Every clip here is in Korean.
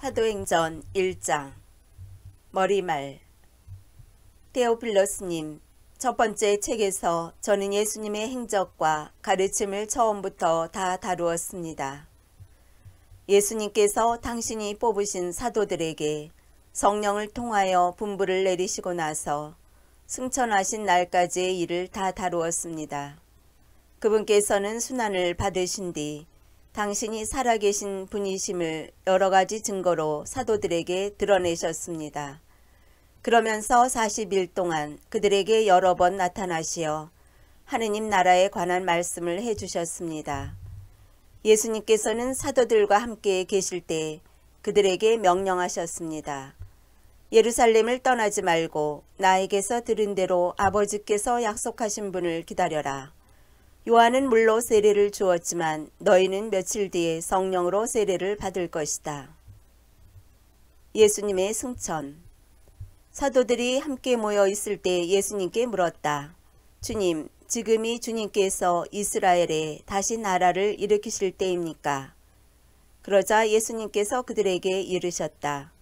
사도행전 1장 머리말. 테오필러스님, 첫 번째 책에서 저는 예수님의 행적과 가르침을 처음부터 다 다루었습니다. 예수님께서 당신이 뽑으신 사도들에게 성령을 통하여 분부를 내리시고 나서 승천하신 날까지의 일을 다 다루었습니다. 그분께서는 순환을 받으신 뒤 당신이 살아계신 분이심을 여러 가지 증거로 사도들에게 드러내셨습니다. 그러면서 40일 동안 그들에게 여러 번 나타나시어 하느님 나라에 관한 말씀을 해주셨습니다. 예수님께서는 사도들과 함께 계실 때 그들에게 명령하셨습니다. 예루살렘을 떠나지 말고 나에게서 들은 대로 아버지께서 약속하신 분을 기다려라. 요한은 물로 세례를 주었지만 너희는 며칠 뒤에 성령으로 세례를 받을 것이다. 예수님의 승천. 사도들이 함께 모여 있을 때 예수님께 물었다. 주님, 지금이 주님께서 이스라엘에 다시 나라를 일으키실 때입니까? 그러자 예수님께서 그들에게 이르셨다.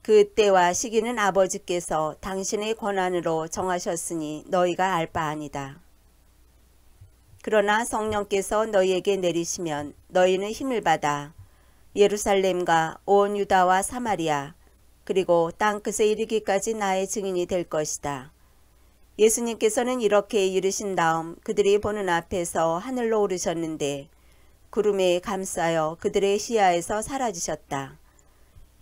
그 때와 시기는 아버지께서 당신의 권한으로 정하셨으니 너희가 알 바 아니다. 그러나 성령께서 너희에게 내리시면 너희는 힘을 받아 예루살렘과 온 유다와 사마리아 그리고 땅끝에 이르기까지 나의 증인이 될 것이다. 예수님께서는 이렇게 이르신 다음 그들이 보는 앞에서 하늘로 오르셨는데 구름에 감싸여 그들의 시야에서 사라지셨다.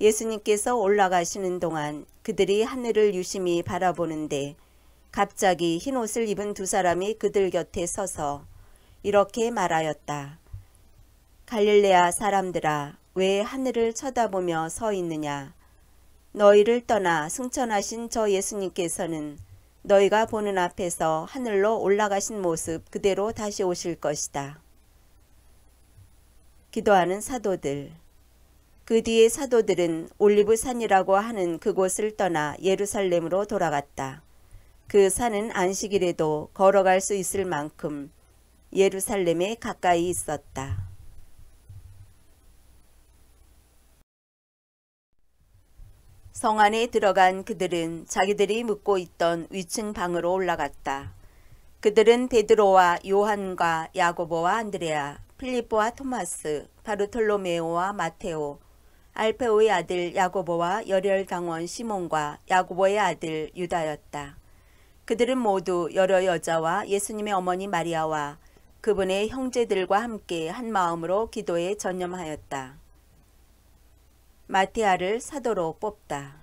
예수님께서 올라가시는 동안 그들이 하늘을 유심히 바라보는데 갑자기 흰옷을 입은 두 사람이 그들 곁에 서서 이렇게 말하였다. 갈릴레아 사람들아, 왜 하늘을 쳐다보며 서 있느냐? 너희를 떠나 승천하신 저 예수님께서는 너희가 보는 앞에서 하늘로 올라가신 모습 그대로 다시 오실 것이다. 기도하는 사도들. 그 뒤에 사도들은 올리브산이라고 하는 그곳을 떠나 예루살렘으로 돌아갔다. 그 산은 안식일에도 걸어갈 수 있을 만큼 예루살렘에 가까이 있었다. 성 안에 들어간 그들은 자기들이 묵고 있던 위층 방으로 올라갔다. 그들은 베드로와 요한과 야고보와 안드레아, 필립보와 토마스, 바르톨로메오와 마테오, 알페오의 아들 야고보와 열혈강원 시몬과 야고보의 아들 유다였다. 그들은 모두 여러 여자와 예수님의 어머니 마리아와 그분의 형제들과 함께 한 마음으로 기도에 전념하였다. 마티아를 사도로 뽑다.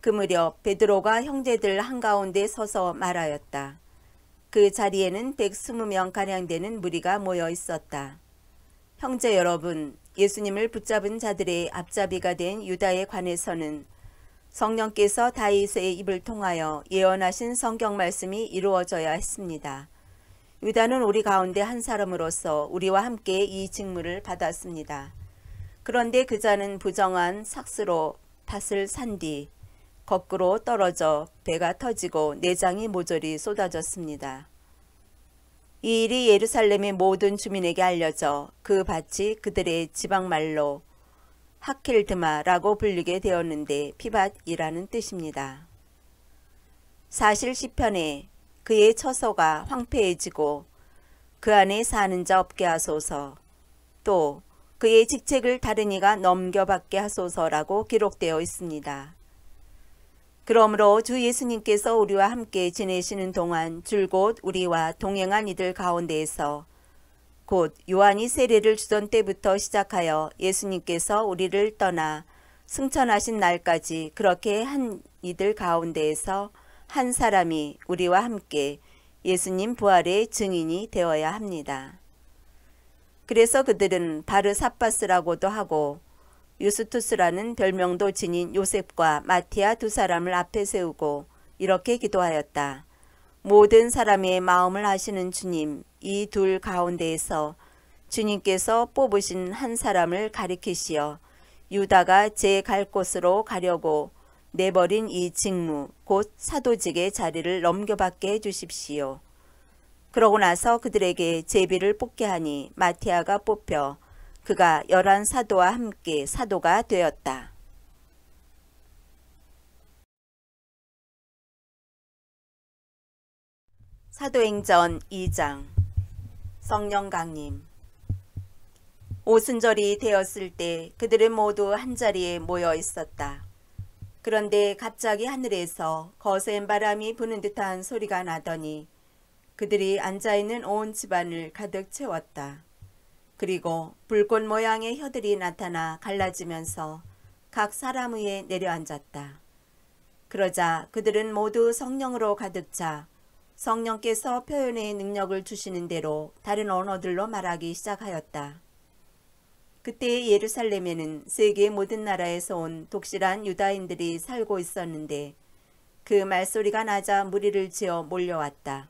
그 무렵 베드로가 형제들 한가운데 서서 말하였다. 그 자리에는 120명가량 되는 무리가 모여 있었다. 형제 여러분, 예수님을 붙잡은 자들의 앞잡이가 된 유다에 관해서는 성령께서 다윗의 입을 통하여 예언하신 성경 말씀이 이루어져야 했습니다. 유다는 우리 가운데 한 사람으로서 우리와 함께 이 직무를 받았습니다. 그런데 그 자는 부정한 삭스로 밭을 산 뒤 거꾸로 떨어져 배가 터지고 내장이 모조리 쏟아졌습니다. 이 일이 예루살렘의 모든 주민에게 알려져 그 밭이 그들의 지방말로 하켈드마라고 불리게 되었는데 피밭이라는 뜻입니다. 사실 시편에 그의 처소가 황폐해지고 그 안에 사는 자 없게 하소서, 또 그의 직책을 다른 이가 넘겨받게 하소서라고 기록되어 있습니다. 그러므로 주 예수님께서 우리와 함께 지내시는 동안 줄곧 우리와 동행한 이들 가운데에서 곧 요한이 세례를 주던 때부터 시작하여 예수님께서 우리를 떠나 승천하신 날까지 그렇게 한 이들 가운데에서 한 사람이 우리와 함께 예수님 부활의 증인이 되어야 합니다. 그래서 그들은 바르사바스라고도 하고 유스투스라는 별명도 지닌 요셉과 마티아 두 사람을 앞에 세우고 이렇게 기도하였다. 모든 사람의 마음을 아시는 주님, 이 둘 가운데에서 주님께서 뽑으신 한 사람을 가리키시어 유다가 제 갈 곳으로 가려고 내버린 이 직무, 곧 사도직의 자리를 넘겨받게 해주십시오. 그러고 나서 그들에게 제비를 뽑게 하니 마티아가 뽑혀 그가 11사도와 함께 사도가 되었다. 사도행전 2장. 성령 강림. 오순절이 되었을 때 그들은 모두 한자리에 모여 있었다. 그런데 갑자기 하늘에서 거센 바람이 부는 듯한 소리가 나더니 그들이 앉아있는 온 집안을 가득 채웠다. 그리고 불꽃 모양의 혀들이 나타나 갈라지면서 각 사람 위에 내려앉았다. 그러자 그들은 모두 성령으로 가득 차 성령께서 표현의 능력을 주시는 대로 다른 언어들로 말하기 시작하였다. 그때 예루살렘에는 세계 모든 나라에서 온 독실한 유다인들이 살고 있었는데 그 말소리가 나자 무리를 지어 몰려왔다.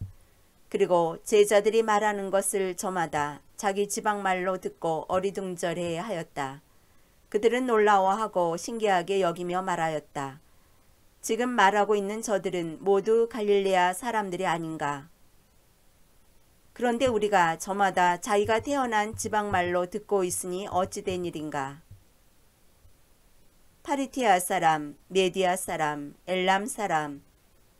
그리고 제자들이 말하는 것을 저마다 자기 지방말로 듣고 어리둥절해 하였다. 그들은 놀라워하고 신기하게 여기며 말하였다. 지금 말하고 있는 저들은 모두 갈릴레아 사람들이 아닌가? 그런데 우리가 저마다 자기가 태어난 지방말로 듣고 있으니 어찌 된 일인가? 파리티아 사람, 메디아 사람, 엘람 사람,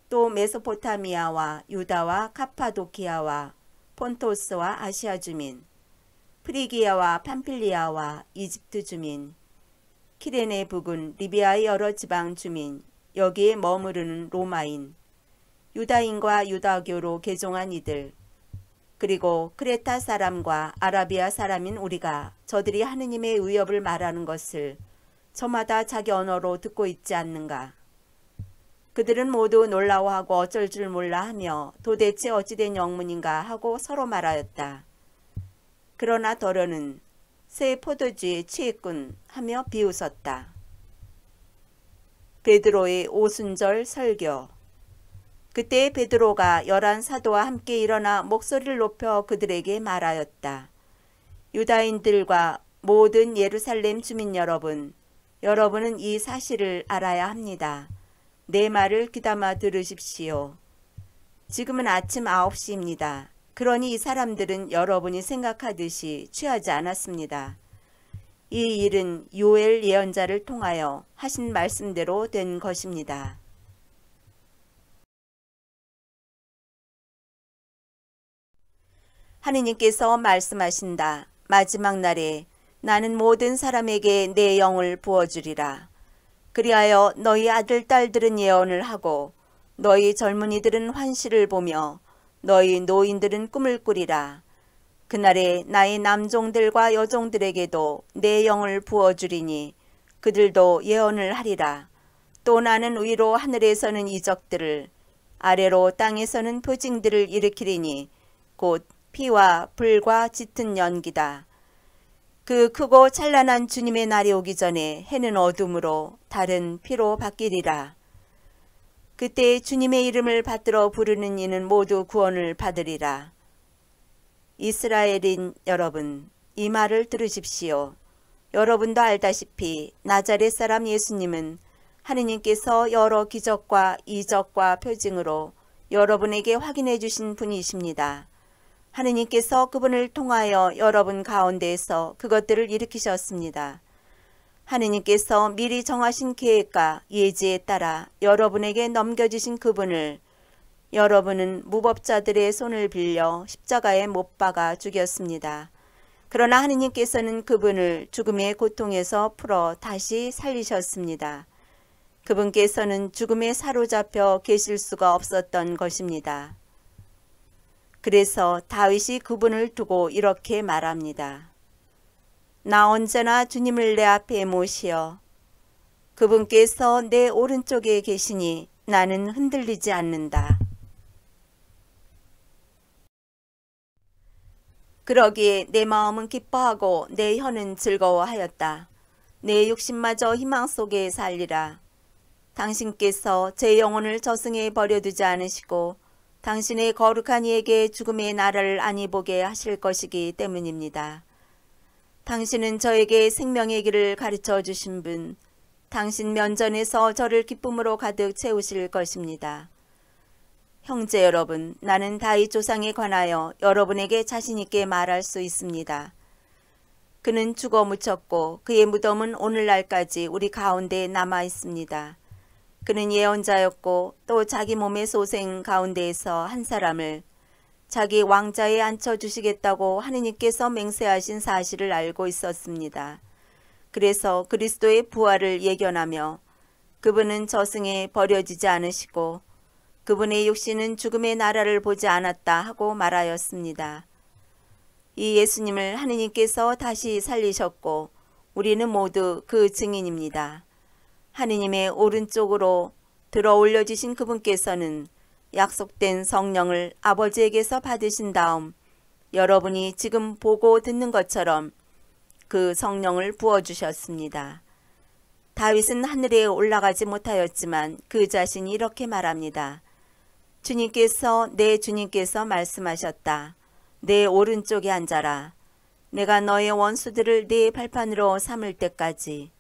또 메소포타미아와 유다와 카파도키아와 폰토스와 아시아 주민, 프리기아와 팜필리아와 이집트 주민, 키레네 부근 리비아의 여러 지방 주민, 여기에 머무르는 로마인, 유다인과 유다교로 개종한 이들, 그리고 크레타 사람과 아라비아 사람인 우리가 저들이 하느님의 위협을 말하는 것을 저마다 자기 언어로 듣고 있지 않는가? 그들은 모두 놀라워하고 어쩔 줄 몰라 하며 도대체 어찌된 영문인가 하고 서로 말하였다. 그러나 더러는 새 포도주에 취했군 하며 비웃었다. 베드로의 오순절 설교. 그때 베드로가 11사도와 함께 일어나 목소리를 높여 그들에게 말하였다. 유다인들과 모든 예루살렘 주민 여러분, 여러분은 이 사실을 알아야 합니다. 내 말을 귀담아 들으십시오. 지금은 아침 9시입니다. 그러니 이 사람들은 여러분이 생각하듯이 취하지 않았습니다. 이 일은 요엘 예언자를 통하여 하신 말씀대로 된 것입니다. 하느님께서 말씀하신다. 마지막 날에 나는 모든 사람에게 내 영을 부어주리라. 그리하여 너희 아들 딸들은 예언을 하고 너희 젊은이들은 환시를 보며 너희 노인들은 꿈을 꾸리라. 그날에 나의 남종들과 여종들에게도 내 영을 부어주리니 그들도 예언을 하리라. 또 나는 위로 하늘에서는 이적들을 아래로 땅에서는 표징들을 일으키리니 곧 피와 불과 짙은 연기다. 그 크고 찬란한 주님의 날이 오기 전에 해는 어둠으로 달은 피로 바뀌리라. 그때 주님의 이름을 받들어 부르는 이는 모두 구원을 받으리라. 이스라엘인 여러분, 이 말을 들으십시오. 여러분도 알다시피 나자렛 사람 예수님은 하느님께서 여러 기적과 이적과 표징으로 여러분에게 확인해 주신 분이십니다. 하느님께서 그분을 통하여 여러분 가운데에서 그것들을 일으키셨습니다. 하느님께서 미리 정하신 계획과 예지에 따라 여러분에게 넘겨주신 그분을 여러분은 무법자들의 손을 빌려 십자가에 못 박아 죽였습니다. 그러나 하느님께서는 그분을 죽음의 고통에서 풀어 다시 살리셨습니다. 그분께서는 죽음에 사로잡혀 계실 수가 없었던 것입니다. 그래서 다윗이 그분을 두고 이렇게 말합니다. 나 언제나 주님을 내 앞에 모시어 그분께서 내 오른쪽에 계시니 나는 흔들리지 않는다. 그러기에 내 마음은 기뻐하고 내 혀는 즐거워하였다. 내 육신마저 희망 속에 살리라. 당신께서 제 영혼을 저승에 버려두지 않으시고 당신의 거룩한 이에게 죽음의 나라를 아니 보게 하실 것이기 때문입니다. 당신은 저에게 생명의 길을 가르쳐 주신 분, 당신 면전에서 저를 기쁨으로 가득 채우실 것입니다. 형제 여러분, 나는 다윗 조상에 관하여 여러분에게 자신 있게 말할 수 있습니다. 그는 죽어 묻혔고 그의 무덤은 오늘날까지 우리 가운데 남아 있습니다. 그는 예언자였고 또 자기 몸의 소생 가운데에서 한 사람을 자기 왕자에 앉혀주시겠다고 하느님께서 맹세하신 사실을 알고 있었습니다. 그래서 그리스도의 부활을 예견하며 그분은 저승에 버려지지 않으시고 그분의 육신은 죽음의 나라를 보지 않았다 하고 말하였습니다. 이 예수님을 하느님께서 다시 살리셨고 우리는 모두 그 증인입니다. 하느님의 오른쪽으로 들어 올려주신 그분께서는 약속된 성령을 아버지에게서 받으신 다음 여러분이 지금 보고 듣는 것처럼 그 성령을 부어주셨습니다. 다윗은 하늘에 올라가지 못하였지만 그 자신이 이렇게 말합니다. 내 주님께서 말씀하셨다. 내 오른쪽에 앉아라. 내가 너의 원수들을 네 발판으로 삼을 때까지.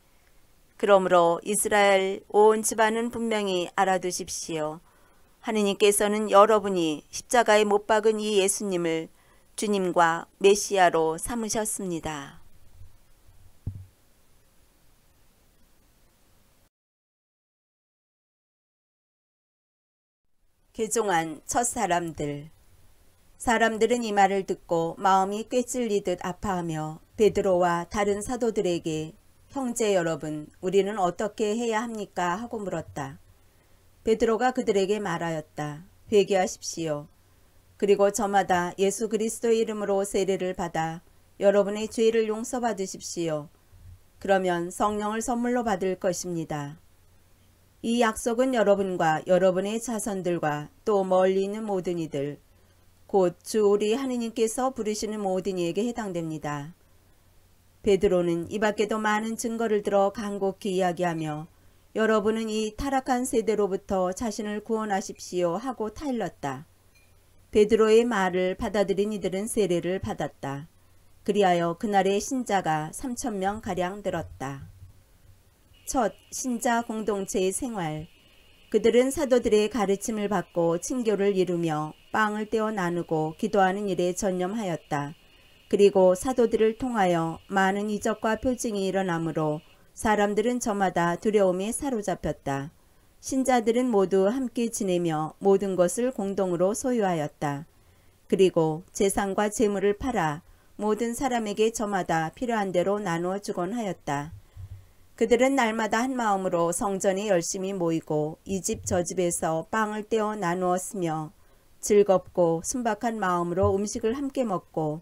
그러므로 이스라엘 온 집안은 분명히 알아두십시오. 하느님께서는 여러분이 십자가에 못 박은 이 예수님을 주님과 메시아로 삼으셨습니다. 개종한 첫사람들. 사람들은 이 말을 듣고 마음이 꿰찔리듯 아파하며 베드로와 다른 사도들에게 형제 여러분, 우리는 어떻게 해야 합니까? 하고 물었다. 베드로가 그들에게 말하였다. 회개하십시오. 그리고 저마다 예수 그리스도의 이름으로 세례를 받아 여러분의 죄를 용서받으십시오. 그러면 성령을 선물로 받을 것입니다. 이 약속은 여러분과 여러분의 자손들과 또 멀리 있는 모든 이들, 곧 주 우리 하느님께서 부르시는 모든 이에게 해당됩니다. 베드로는 이 밖에도 많은 증거를 들어 간곡히 이야기하며 여러분은 이 타락한 세대로부터 자신을 구원하십시오 하고 타일렀다. 베드로의 말을 받아들인 이들은 세례를 받았다. 그리하여 그날의 신자가 3,000명가량 늘었다. 첫 신자 공동체의 생활. 그들은 사도들의 가르침을 받고 친교를 이루며 빵을 떼어 나누고 기도하는 일에 전념하였다. 그리고 사도들을 통하여 많은 이적과 표징이 일어나므로 사람들은 저마다 두려움에 사로잡혔다. 신자들은 모두 함께 지내며 모든 것을 공동으로 소유하였다. 그리고 재산과 재물을 팔아 모든 사람에게 저마다 필요한 대로 나누어 주곤 하였다. 그들은 날마다 한 마음으로 성전에 열심히 모이고 이 집 저 집에서 빵을 떼어 나누었으며 즐겁고 순박한 마음으로 음식을 함께 먹고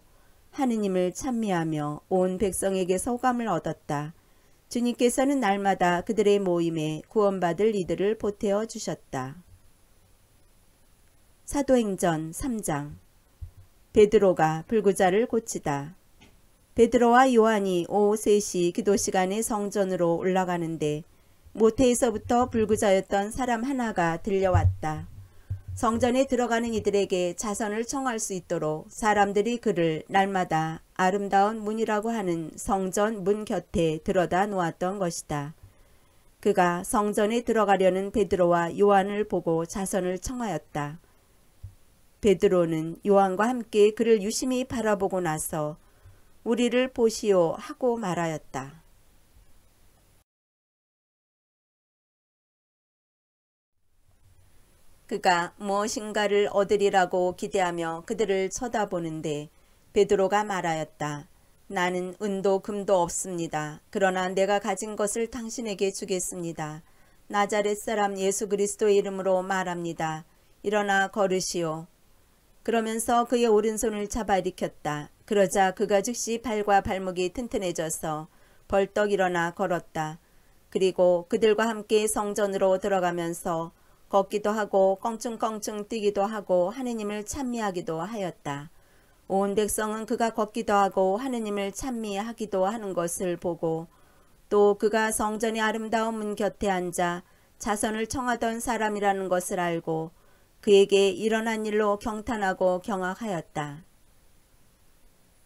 하느님을 찬미하며 온 백성에게서 호감을 얻었다. 주님께서는 날마다 그들의 모임에 구원받을 이들을 보태어 주셨다. 사도행전 3장. 베드로가 불구자를 고치다. 베드로와 요한이 오후 3시 기도 시간에 성전으로 올라가는데 모태에서부터 불구자였던 사람 하나가 들려왔다. 성전에 들어가는 이들에게 자선을 청할 수 있도록 사람들이 그를 날마다 아름다운 문이라고 하는 성전 문 곁에 들어다 놓았던 것이다. 그가 성전에 들어가려는 베드로와 요한을 보고 자선을 청하였다. 베드로는 요한과 함께 그를 유심히 바라보고 나서 우리를 보시오 하고 말하였다. 그가 무엇인가를 얻으리라고 기대하며 그들을 쳐다보는데 베드로가 말하였다. 나는 은도 금도 없습니다. 그러나 내가 가진 것을 당신에게 주겠습니다. 나자렛 사람 예수 그리스도의 이름으로 말합니다. 일어나 걸으시오. 그러면서 그의 오른손을 잡아 일으켰다. 그러자 그가 즉시 발과 발목이 튼튼해져서 벌떡 일어나 걸었다. 그리고 그들과 함께 성전으로 들어가면서 걷기도 하고 껑충껑충 뛰기도 하고 하느님을 찬미하기도 하였다. 온 백성은 그가 걷기도 하고 하느님을 찬미하기도 하는 것을 보고 또 그가 성전의 아름다운 문 곁에 앉아 자선을 청하던 사람이라는 것을 알고 그에게 일어난 일로 경탄하고 경악하였다.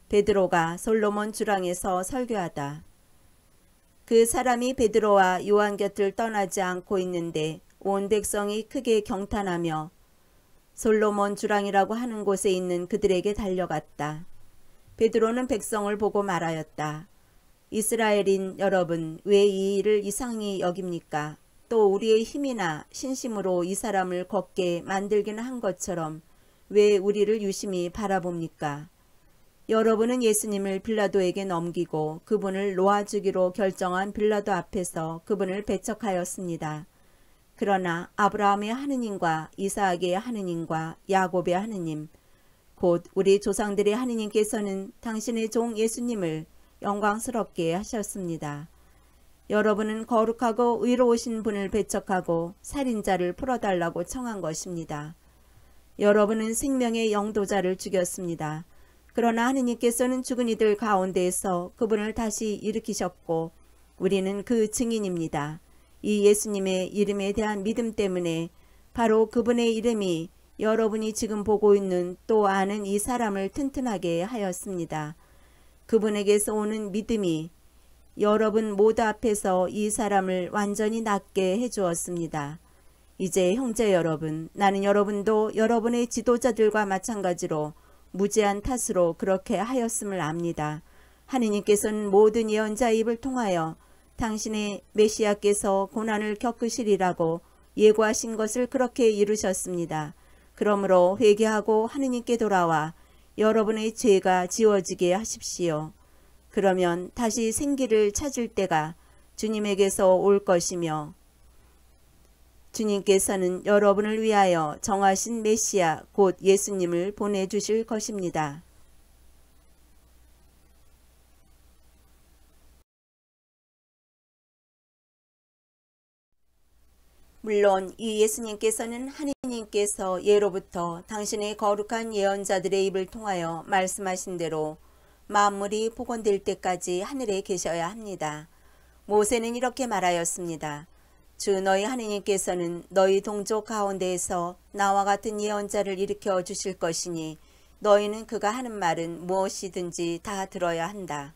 베드로가 솔로몬 주랑에서 설교하다. 그 사람이 베드로와 요한 곁을 떠나지 않고 있는데 온 백성이 크게 경탄하며 솔로몬 주랑이라고 하는 곳에 있는 그들에게 달려갔다. 베드로는 백성을 보고 말하였다. 이스라엘인 여러분, 왜 이 일을 이상히 여깁니까? 또 우리의 힘이나 신심으로 이 사람을 걷게 만들기는 한 것처럼 왜 우리를 유심히 바라봅니까? 여러분은 예수님을 빌라도에게 넘기고 그분을 놓아주기로 결정한 빌라도 앞에서 그분을 배척하였습니다. 그러나 아브라함의 하느님과 이삭의 하느님과 야곱의 하느님, 곧 우리 조상들의 하느님께서는 당신의 종 예수님을 영광스럽게 하셨습니다. 여러분은 거룩하고 의로우신 분을 배척하고 살인자를 풀어달라고 청한 것입니다. 여러분은 생명의 영도자를 죽였습니다. 그러나 하느님께서는 죽은 이들 가운데에서 그분을 다시 일으키셨고 우리는 그 증인입니다. 이 예수님의 이름에 대한 믿음 때문에 바로 그분의 이름이 여러분이 지금 보고 있는 또 아는 이 사람을 튼튼하게 하였습니다. 그분에게서 오는 믿음이 여러분 모두 앞에서 이 사람을 완전히 낫게 해주었습니다. 이제 형제 여러분, 나는 여러분도 여러분의 지도자들과 마찬가지로 무죄한 탓으로 그렇게 하였음을 압니다. 하느님께서는 모든 예언자의 입을 통하여 당신의 메시아께서 고난을 겪으시리라고 예고하신 것을 그렇게 이루셨습니다. 그러므로 회개하고 하느님께 돌아와 여러분의 죄가 지워지게 하십시오. 그러면 다시 생기를 찾을 때가 주님에게서 올 것이며 주님께서는 여러분을 위하여 정하신 메시아 곧 예수님을 보내주실 것입니다. 물론 이 예수님께서는 하느님께서 예로부터 당신의 거룩한 예언자들의 입을 통하여 말씀하신 대로 만물이 복원될 때까지 하늘에 계셔야 합니다. 모세는 이렇게 말하였습니다. 주 너희 하느님께서는 너희 동족 가운데에서 나와 같은 예언자를 일으켜 주실 것이니 너희는 그가 하는 말은 무엇이든지 다 들어야 한다.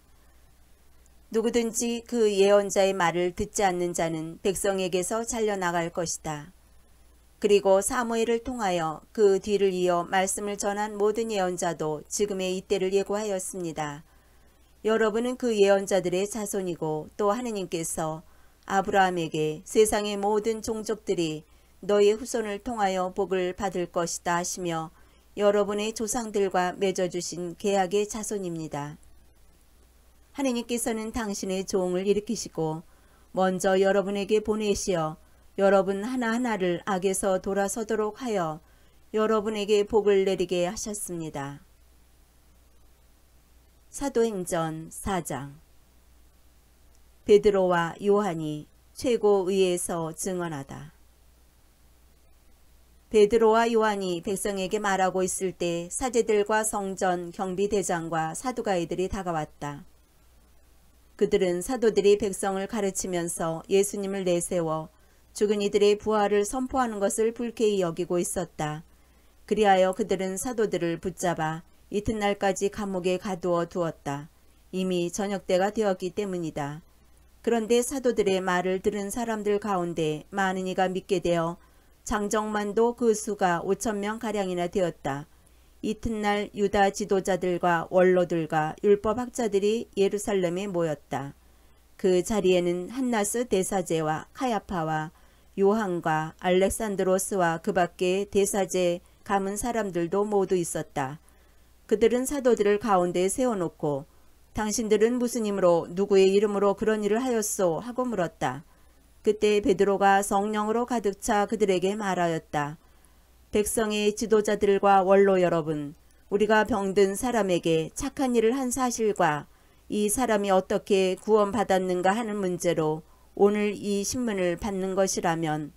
누구든지 그 예언자의 말을 듣지 않는 자는 백성에게서 잘려나갈 것이다. 그리고 사무엘을 통하여 그 뒤를 이어 말씀을 전한 모든 예언자도 지금의 이때를 예고하였습니다. 여러분은 그 예언자들의 자손이고 또 하느님께서 아브라함에게 세상의 모든 종족들이 너의 후손을 통하여 복을 받을 것이다 하시며 여러분의 조상들과 맺어주신 계약의 자손입니다. 하느님께서는 당신의 종을 일으키시고 먼저 여러분에게 보내시어 여러분 하나하나를 악에서 돌아서도록 하여 여러분에게 복을 내리게 하셨습니다. 사도행전 4장. 베드로와 요한이 최고의에서 증언하다. 베드로와 요한이 백성에게 말하고 있을 때 사제들과 성전 경비대장과 사두가이들이 다가왔다. 그들은 사도들이 백성을 가르치면서 예수님을 내세워 죽은 이들의 부활을 선포하는 것을 불쾌히 여기고 있었다. 그리하여 그들은 사도들을 붙잡아 이튿날까지 감옥에 가두어 두었다. 이미 저녁 때가 되었기 때문이다. 그런데 사도들의 말을 들은 사람들 가운데 많은 이가 믿게 되어 장정만도 그 수가 5,000명가량이나 되었다. 이튿날 유다 지도자들과 원로들과 율법학자들이 예루살렘에 모였다. 그 자리에는 한나스 대사제와 카야파와 요한과 알렉산드로스와 그 밖에 대사제 감은 사람들도 모두 있었다. 그들은 사도들을 가운데에 세워놓고 당신들은 무슨 힘으로 누구의 이름으로 그런 일을 하였소? 하고 물었다. 그때 베드로가 성령으로 가득 차 그들에게 말하였다. 백성의 지도자들과 원로 여러분, 우리가 병든 사람에게 착한 일을 한 사실과 이 사람이 어떻게 구원받았는가 하는 문제로 오늘 이 신문을 받는 것이라면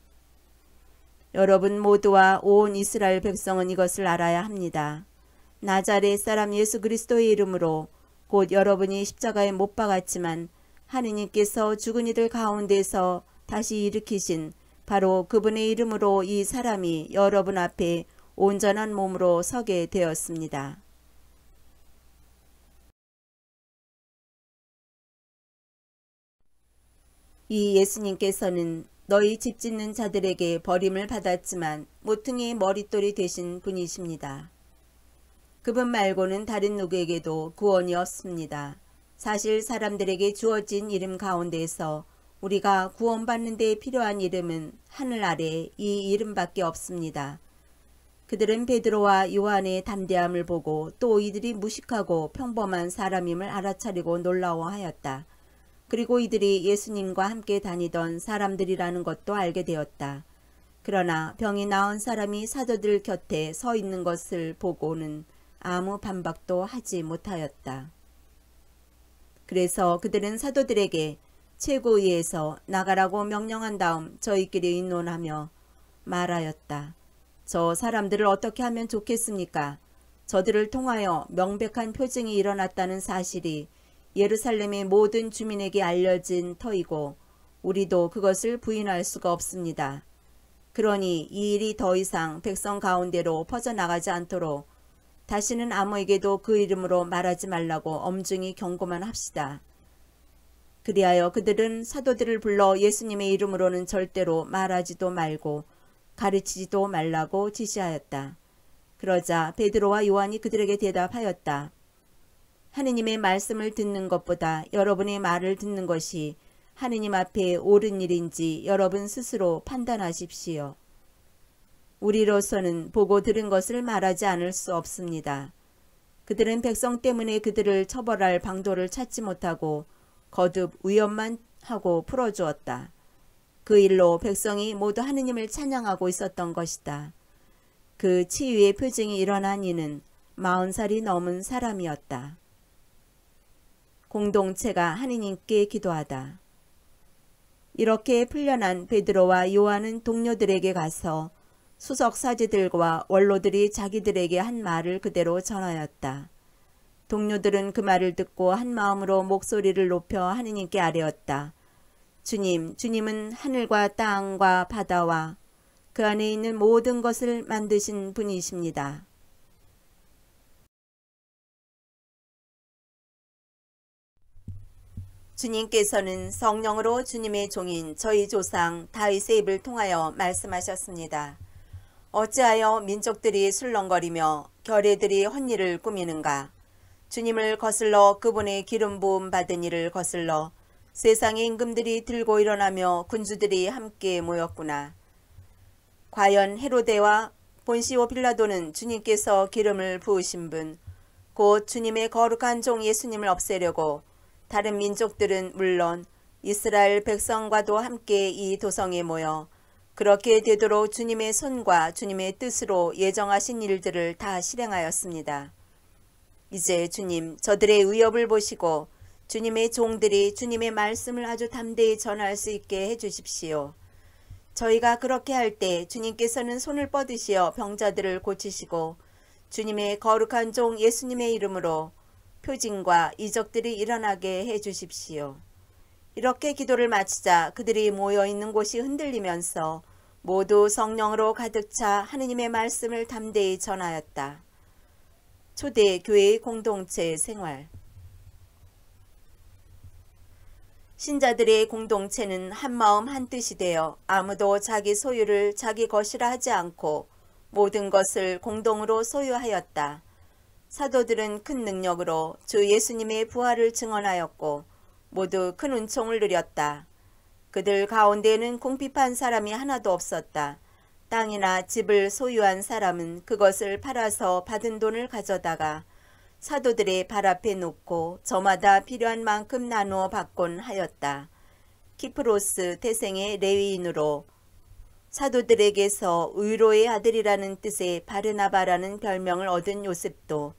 여러분 모두와 온 이스라엘 백성은 이것을 알아야 합니다. 나자렛 사람 예수 그리스도의 이름으로 곧 여러분이 십자가에 못 박았지만 하느님께서 죽은 이들 가운데서 다시 일으키신 바로 그분의 이름으로 이 사람이 여러분 앞에 온전한 몸으로 서게 되었습니다. 이 예수님께서는 너희 집 짓는 자들에게 버림을 받았지만 모퉁이의 머릿돌이 되신 분이십니다. 그분 말고는 다른 누구에게도 구원이 없습니다. 사실 사람들에게 주어진 이름 가운데에서 우리가 구원받는 데 필요한 이름은 하늘 아래 이 이름밖에 없습니다. 그들은 베드로와 요한의 담대함을 보고 또 이들이 무식하고 평범한 사람임을 알아차리고 놀라워하였다. 그리고 이들이 예수님과 함께 다니던 사람들이라는 것도 알게 되었다. 그러나 병이 나은 사람이 사도들 곁에 서 있는 것을 보고는 아무 반박도 하지 못하였다. 그래서 그들은 사도들에게 최고위에서 나가라고 명령한 다음 저희끼리 의논하며 말하였다. 저 사람들을 어떻게 하면 좋겠습니까? 저들을 통하여 명백한 표징이 일어났다는 사실이 예루살렘의 모든 주민에게 알려진 터이고 우리도 그것을 부인할 수가 없습니다. 그러니 이 일이 더 이상 백성 가운데로 퍼져나가지 않도록 다시는 아무에게도 그 이름으로 말하지 말라고 엄중히 경고만 합시다. 그리하여 그들은 사도들을 불러 예수님의 이름으로는 절대로 말하지도 말고 가르치지도 말라고 지시하였다. 그러자 베드로와 요한이 그들에게 대답하였다. 하느님의 말씀을 듣는 것보다 여러분의 말을 듣는 것이 하느님 앞에 옳은 일인지 여러분 스스로 판단하십시오. 우리로서는 보고 들은 것을 말하지 않을 수 없습니다. 그들은 백성 때문에 그들을 처벌할 방도를 찾지 못하고 거듭 위협만 하고 풀어주었다. 그 일로 백성이 모두 하느님을 찬양하고 있었던 것이다. 그 치유의 표징이 일어난 이는 40살이 넘은 사람이었다. 공동체가 하느님께 기도하다. 이렇게 풀려난 베드로와 요한은 동료들에게 가서 수석 사제들과 원로들이 자기들에게 한 말을 그대로 전하였다. 동료들은 그 말을 듣고 한 마음으로 목소리를 높여 하느님께 아뢰었다. 주님, 주님은 하늘과 땅과 바다와 그 안에 있는 모든 것을 만드신 분이십니다. 주님께서는 성령으로 주님의 종인 저희 조상 다윗의 입을 통하여 말씀하셨습니다. 어찌하여 민족들이 술렁거리며 결의들이 헛일을 꾸미는가? 주님을 거슬러 그분의 기름 부음 받은 이를 거슬러 세상의 임금들이 들고 일어나며 군주들이 함께 모였구나. 과연 헤로데와 본시오 빌라도는 주님께서 기름을 부으신 분, 곧 주님의 거룩한 종 예수님을 없애려고 다른 민족들은 물론 이스라엘 백성과도 함께 이 도성에 모여 그렇게 되도록 주님의 손과 주님의 뜻으로 예정하신 일들을 다 실행하였습니다. 이제 주님, 저들의 위협을 보시고 주님의 종들이 주님의 말씀을 아주 담대히 전할 수 있게 해주십시오. 저희가 그렇게 할 때 주님께서는 손을 뻗으시어 병자들을 고치시고 주님의 거룩한 종 예수님의 이름으로 표징과 이적들이 일어나게 해주십시오. 이렇게 기도를 마치자 그들이 모여있는 곳이 흔들리면서 모두 성령으로 가득 차 하느님의 말씀을 담대히 전하였다. 초대 교회의 공동체 생활. 신자들의 공동체는 한마음 한뜻이 되어 아무도 자기 소유를 자기 것이라 하지 않고 모든 것을 공동으로 소유하였다. 사도들은 큰 능력으로 주 예수님의 부활을 증언하였고 모두 큰 은총을 누렸다. 그들 가운데에는 궁핍한 사람이 하나도 없었다. 땅이나 집을 소유한 사람은 그것을 팔아서 받은 돈을 가져다가 사도들의 발 앞에 놓고 저마다 필요한 만큼 나누어 받곤 하였다. 키프로스 태생의 레위인으로 사도들에게서 의로의 아들이라는 뜻의 바르나바라는 별명을 얻은 요셉도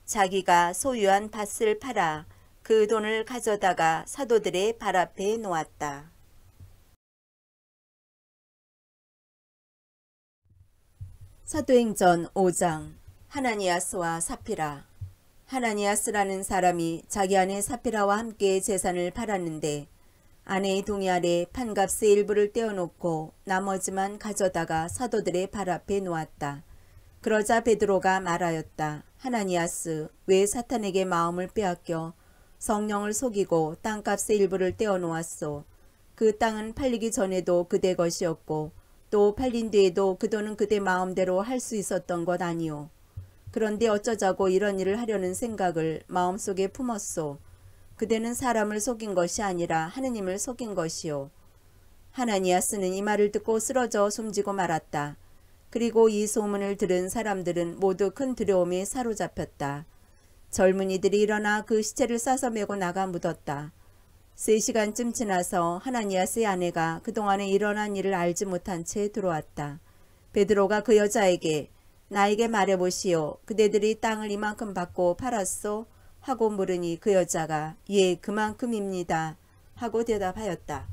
자기가 소유한 밭을 팔아 그 돈을 가져다가 사도들의 발 앞에 놓았다. 사도행전 5장. 하나니아스와 사피라. 하나니아스라는 사람이 자기 아내 사피라와 함께 재산을 팔았는데 아내의 동의 아래 판값의 일부를 떼어놓고 나머지만 가져다가 사도들의 발 앞에 놓았다. 그러자 베드로가 말하였다. 하나니아스, 왜 사탄에게 마음을 빼앗겨 성령을 속이고 땅값의 일부를 떼어놓았소. 그 땅은 팔리기 전에도 그대 것이었고 또 팔린 뒤에도 그 돈은 그대 마음대로 할 수 있었던 것 아니오. 그런데 어쩌자고 이런 일을 하려는 생각을 마음속에 품었소. 그대는 사람을 속인 것이 아니라 하느님을 속인 것이요. 하나니아스는 이 말을 듣고 쓰러져 숨지고 말았다. 그리고 이 소문을 들은 사람들은 모두 큰 두려움에 사로잡혔다. 젊은이들이 일어나 그 시체를 싸서 메고 나가 묻었다. 3시간쯤 지나서 하나니아스의 아내가 그동안에 일어난 일을 알지 못한 채 들어왔다. 베드로가 그 여자에게 나에게 말해보시오. 그대들이 땅을 이만큼 받고 팔았소? 하고 물으니 그 여자가 예, 그만큼입니다. 하고 대답하였다.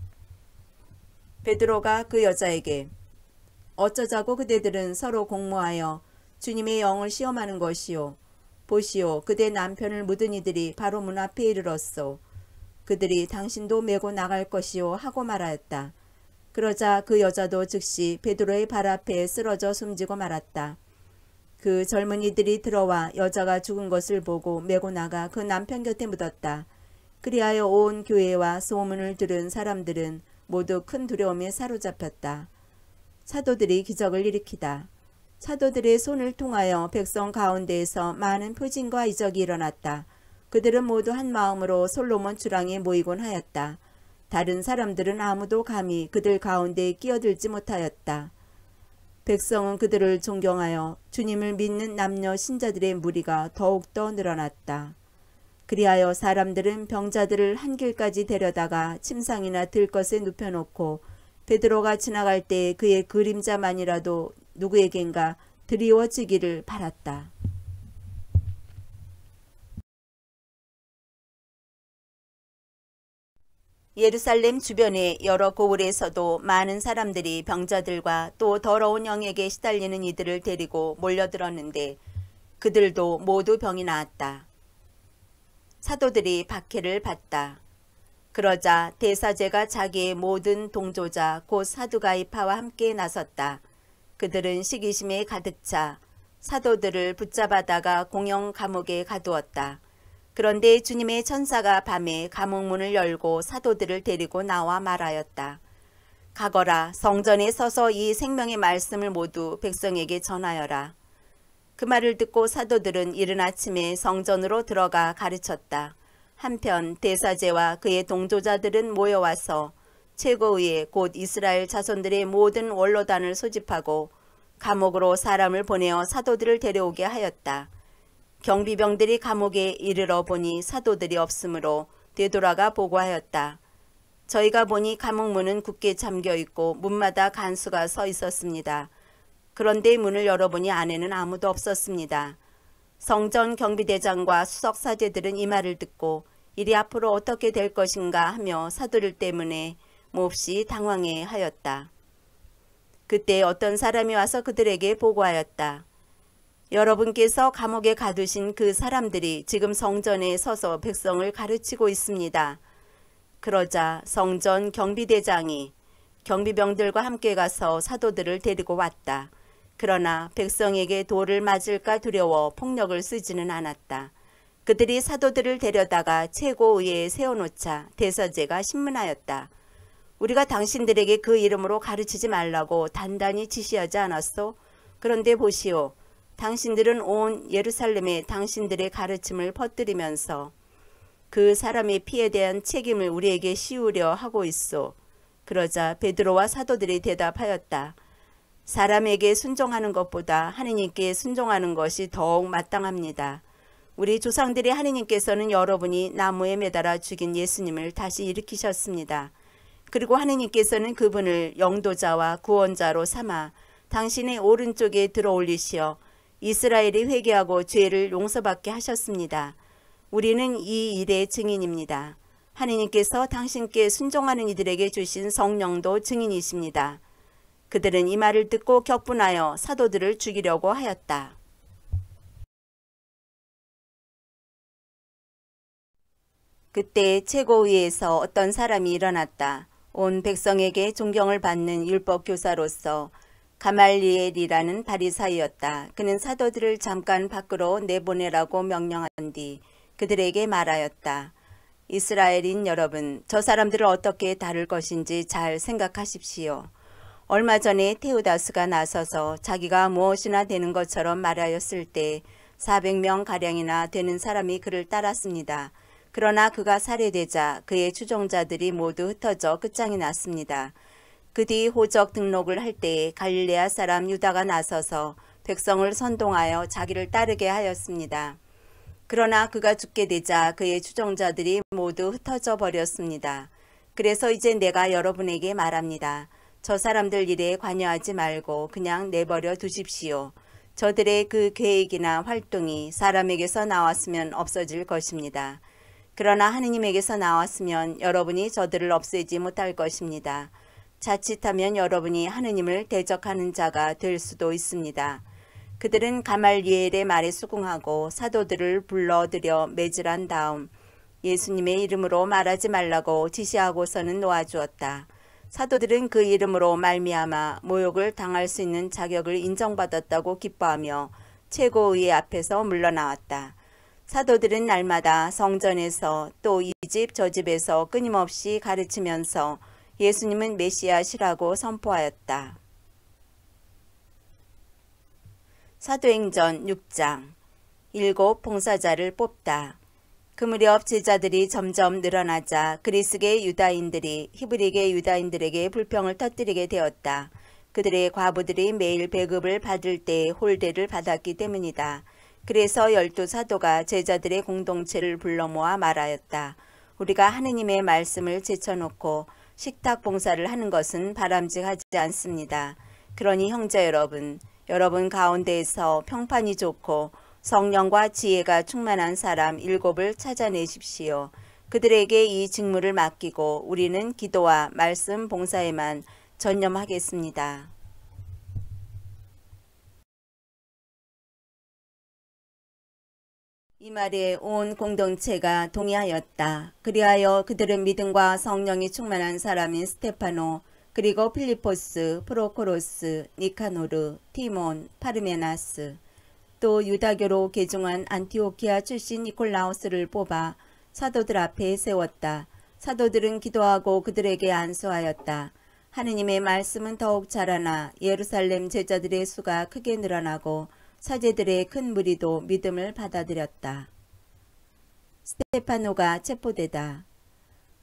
베드로가 그 여자에게 어쩌자고 그대들은 서로 공모하여 주님의 영을 시험하는 것이요. 보시오, 그대 남편을 묻은 이들이 바로 문 앞에 이르렀소. 그들이 당신도 메고 나갈 것이요 하고 말하였다. 그러자 그 여자도 즉시 베드로의 발 앞에 쓰러져 숨지고 말았다. 그 젊은이들이 들어와 여자가 죽은 것을 보고 메고 나가 그 남편 곁에 묻었다. 그리하여 온 교회와 소문을 들은 사람들은 모두 큰 두려움에 사로잡혔다. 사도들이 기적을 일으키다. 사도들의 손을 통하여 백성 가운데에서 많은 표징과 이적이 일어났다. 그들은 모두 한 마음으로 솔로몬 주랑에 모이곤 하였다. 다른 사람들은 아무도 감히 그들 가운데에 끼어들지 못하였다. 백성은 그들을 존경하여 주님을 믿는 남녀 신자들의 무리가 더욱더 늘어났다. 그리하여 사람들은 병자들을 한 길까지 데려다가 침상이나 들것에 눕혀놓고 베드로가 지나갈 때 그의 그림자만이라도 누구에겐가 드리워지기를 바랐다. 예루살렘 주변의 여러 고을에서도 많은 사람들이 병자들과 또 더러운 영에게 시달리는 이들을 데리고 몰려들었는데 그들도 모두 병이 나았다. 사도들이 박해를 받다. 그러자 대사제가 자기의 모든 동조자 곧 사두가이파와 함께 나섰다. 그들은 시기심에 가득 차 사도들을 붙잡아다가 공영 감옥에 가두었다. 그런데 주님의 천사가 밤에 감옥문을 열고 사도들을 데리고 나와 말하였다. 가거라, 성전에 서서 이 생명의 말씀을 모두 백성에게 전하여라. 그 말을 듣고 사도들은 이른 아침에 성전으로 들어가 가르쳤다. 한편 대사제와 그의 동조자들은 모여와서 최고의회 곧 이스라엘 자손들의 모든 원로단을 소집하고 감옥으로 사람을 보내어 사도들을 데려오게 하였다. 경비병들이 감옥에 이르러 보니 사도들이 없으므로 되돌아가 보고하였다. 저희가 보니 감옥문은 굳게 잠겨있고 문마다 간수가 서 있었습니다. 그런데 문을 열어보니 안에는 아무도 없었습니다. 성전 경비대장과 수석사제들은 이 말을 듣고 일이 앞으로 어떻게 될 것인가 하며 사도들 때문에 몹시 당황해 하였다. 그때 어떤 사람이 와서 그들에게 보고하였다. 여러분께서 감옥에 가두신 그 사람들이 지금 성전에 서서 백성을 가르치고 있습니다. 그러자 성전 경비대장이 경비병들과 함께 가서 사도들을 데리고 왔다. 그러나 백성에게 돌을 맞을까 두려워 폭력을 쓰지는 않았다. 그들이 사도들을 데려다가 최고의회에 세워놓자 대사제가 신문하였다. 우리가 당신들에게 그 이름으로 가르치지 말라고 단단히 지시하지 않았소? 그런데 보시오. 당신들은 온 예루살렘에 당신들의 가르침을 퍼뜨리면서 그 사람의 피에 대한 책임을 우리에게 씌우려 하고 있소. 그러자 베드로와 사도들이 대답하였다. 사람에게 순종하는 것보다 하느님께 순종하는 것이 더욱 마땅합니다. 우리 조상들이 하느님께서는 여러분이 나무에 매달아 죽인 예수님을 다시 일으키셨습니다. 그리고 하느님께서는 그분을 영도자와 구원자로 삼아 당신의 오른쪽에 들어올리시어 이스라엘이 회개하고 죄를 용서받게 하셨습니다. 우리는 이 일의 증인입니다. 하느님께서 당신께 순종하는 이들에게 주신 성령도 증인이십니다. 그들은 이 말을 듣고 격분하여 사도들을 죽이려고 하였다. 그때 최고위에서 어떤 사람이 일어났다. 온 백성에게 존경을 받는 율법교사로서 가말리엘이라는 바리사이였다. 그는 사도들을 잠깐 밖으로 내보내라고 명령한 뒤 그들에게 말하였다. 이스라엘인 여러분, 저 사람들을 어떻게 다룰 것인지 잘 생각하십시오. 얼마 전에 테오다스가 나서서 자기가 무엇이나 되는 것처럼 말하였을 때 400명가량이나 되는 사람이 그를 따랐습니다. 그러나 그가 살해되자 그의 추종자들이 모두 흩어져 끝장이 났습니다. 그 뒤 호적 등록을 할 때에 갈릴레아 사람 유다가 나서서 백성을 선동하여 자기를 따르게 하였습니다. 그러나 그가 죽게 되자 그의 추종자들이 모두 흩어져 버렸습니다. 그래서 이제 내가 여러분에게 말합니다. 저 사람들 일에 관여하지 말고 그냥 내버려 두십시오. 저들의 그 계획이나 활동이 사람에게서 나왔으면 없어질 것입니다. 그러나 하느님에게서 나왔으면 여러분이 저들을 없애지 못할 것입니다. 자칫하면 여러분이 하느님을 대적하는 자가 될 수도 있습니다. 그들은 가말리엘의 말에 수긍하고 사도들을 불러들여 매질한 다음 예수님의 이름으로 말하지 말라고 지시하고서는 놓아주었다. 사도들은 그 이름으로 말미암아 모욕을 당할 수 있는 자격을 인정받았다고 기뻐하며 최고의회 앞에서 물러나왔다. 사도들은 날마다 성전에서 또 이 집 저 집에서 끊임없이 가르치면서 예수님은 메시아시라고 선포하였다. 사도행전 6장. 7 봉사자를 뽑다. 그 무렵 제자들이 점점 늘어나자 그리스계 유다인들이 히브리계 유다인들에게 불평을 터뜨리게 되었다. 그들의 과부들이 매일 배급을 받을 때에 홀대를 받았기 때문이다. 그래서 12사도가 제자들의 공동체를 불러 모아 말하였다. 우리가 하느님의 말씀을 제쳐놓고 식탁 봉사를 하는 것은 바람직하지 않습니다. 그러니 형제 여러분 가운데에서 평판이 좋고 성령과 지혜가 충만한 사람 7을 찾아내십시오. 그들에게 이 직무를 맡기고 우리는 기도와 말씀 봉사에만 전념하겠습니다. 이 말에 온 공동체가 동의하였다. 그리하여 그들은 믿음과 성령이 충만한 사람인 스테파노, 그리고 필리포스, 프로코로스, 니카노르, 티몬, 파르메나스, 또 유다교로 개종한 안티오키아 출신 니콜라오스를 뽑아 사도들 앞에 세웠다. 사도들은 기도하고 그들에게 안수하였다. 하느님의 말씀은 더욱 자라나 예루살렘 제자들의 수가 크게 늘어나고 사제들의 큰 무리도 믿음을 받아들였다. 스테파노가 체포되다.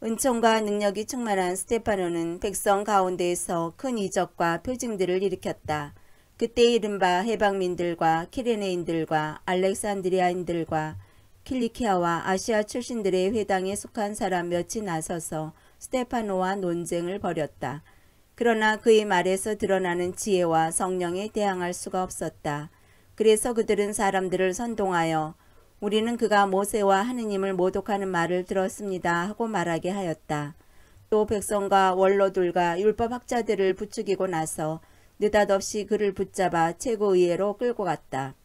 은총과 능력이 충만한 스테파노는 백성 가운데에서 큰 이적과 표징들을 일으켰다. 그때 이른바 해방민들과 키레네인들과 알렉산드리아인들과 킬리키아와 아시아 출신들의 회당에 속한 사람 몇이 나서서 스테파노와 논쟁을 벌였다. 그러나 그의 말에서 드러나는 지혜와 성령에 대항할 수가 없었다. 그래서 그들은 사람들을 선동하여 우리는 그가 모세와 하느님을 모독하는 말을 들었습니다 하고 말하게 하였다. 또 백성과 원로들과 율법학자들을 부추기고 나서 느닷없이 그를 붙잡아 최고의회로 끌고 갔다.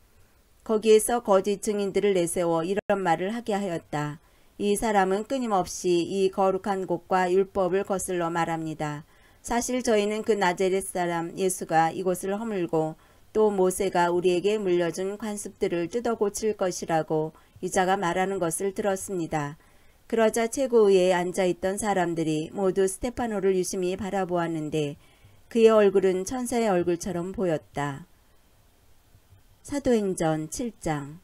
거기에서 거짓 증인들을 내세워 이런 말을 하게 하였다. 이 사람은 끊임없이 이 거룩한 곳과 율법을 거슬러 말합니다. 사실 저희는 그 나자렛 사람 예수가 이곳을 허물고 또 모세가 우리에게 물려준 관습들을 뜯어 고칠 것이라고 이자가 말하는 것을 들었습니다. 그러자 최고의회에 앉아있던 사람들이 모두 스테파노를 유심히 바라보았는데 그의 얼굴은 천사의 얼굴처럼 보였다. 사도행전 7장.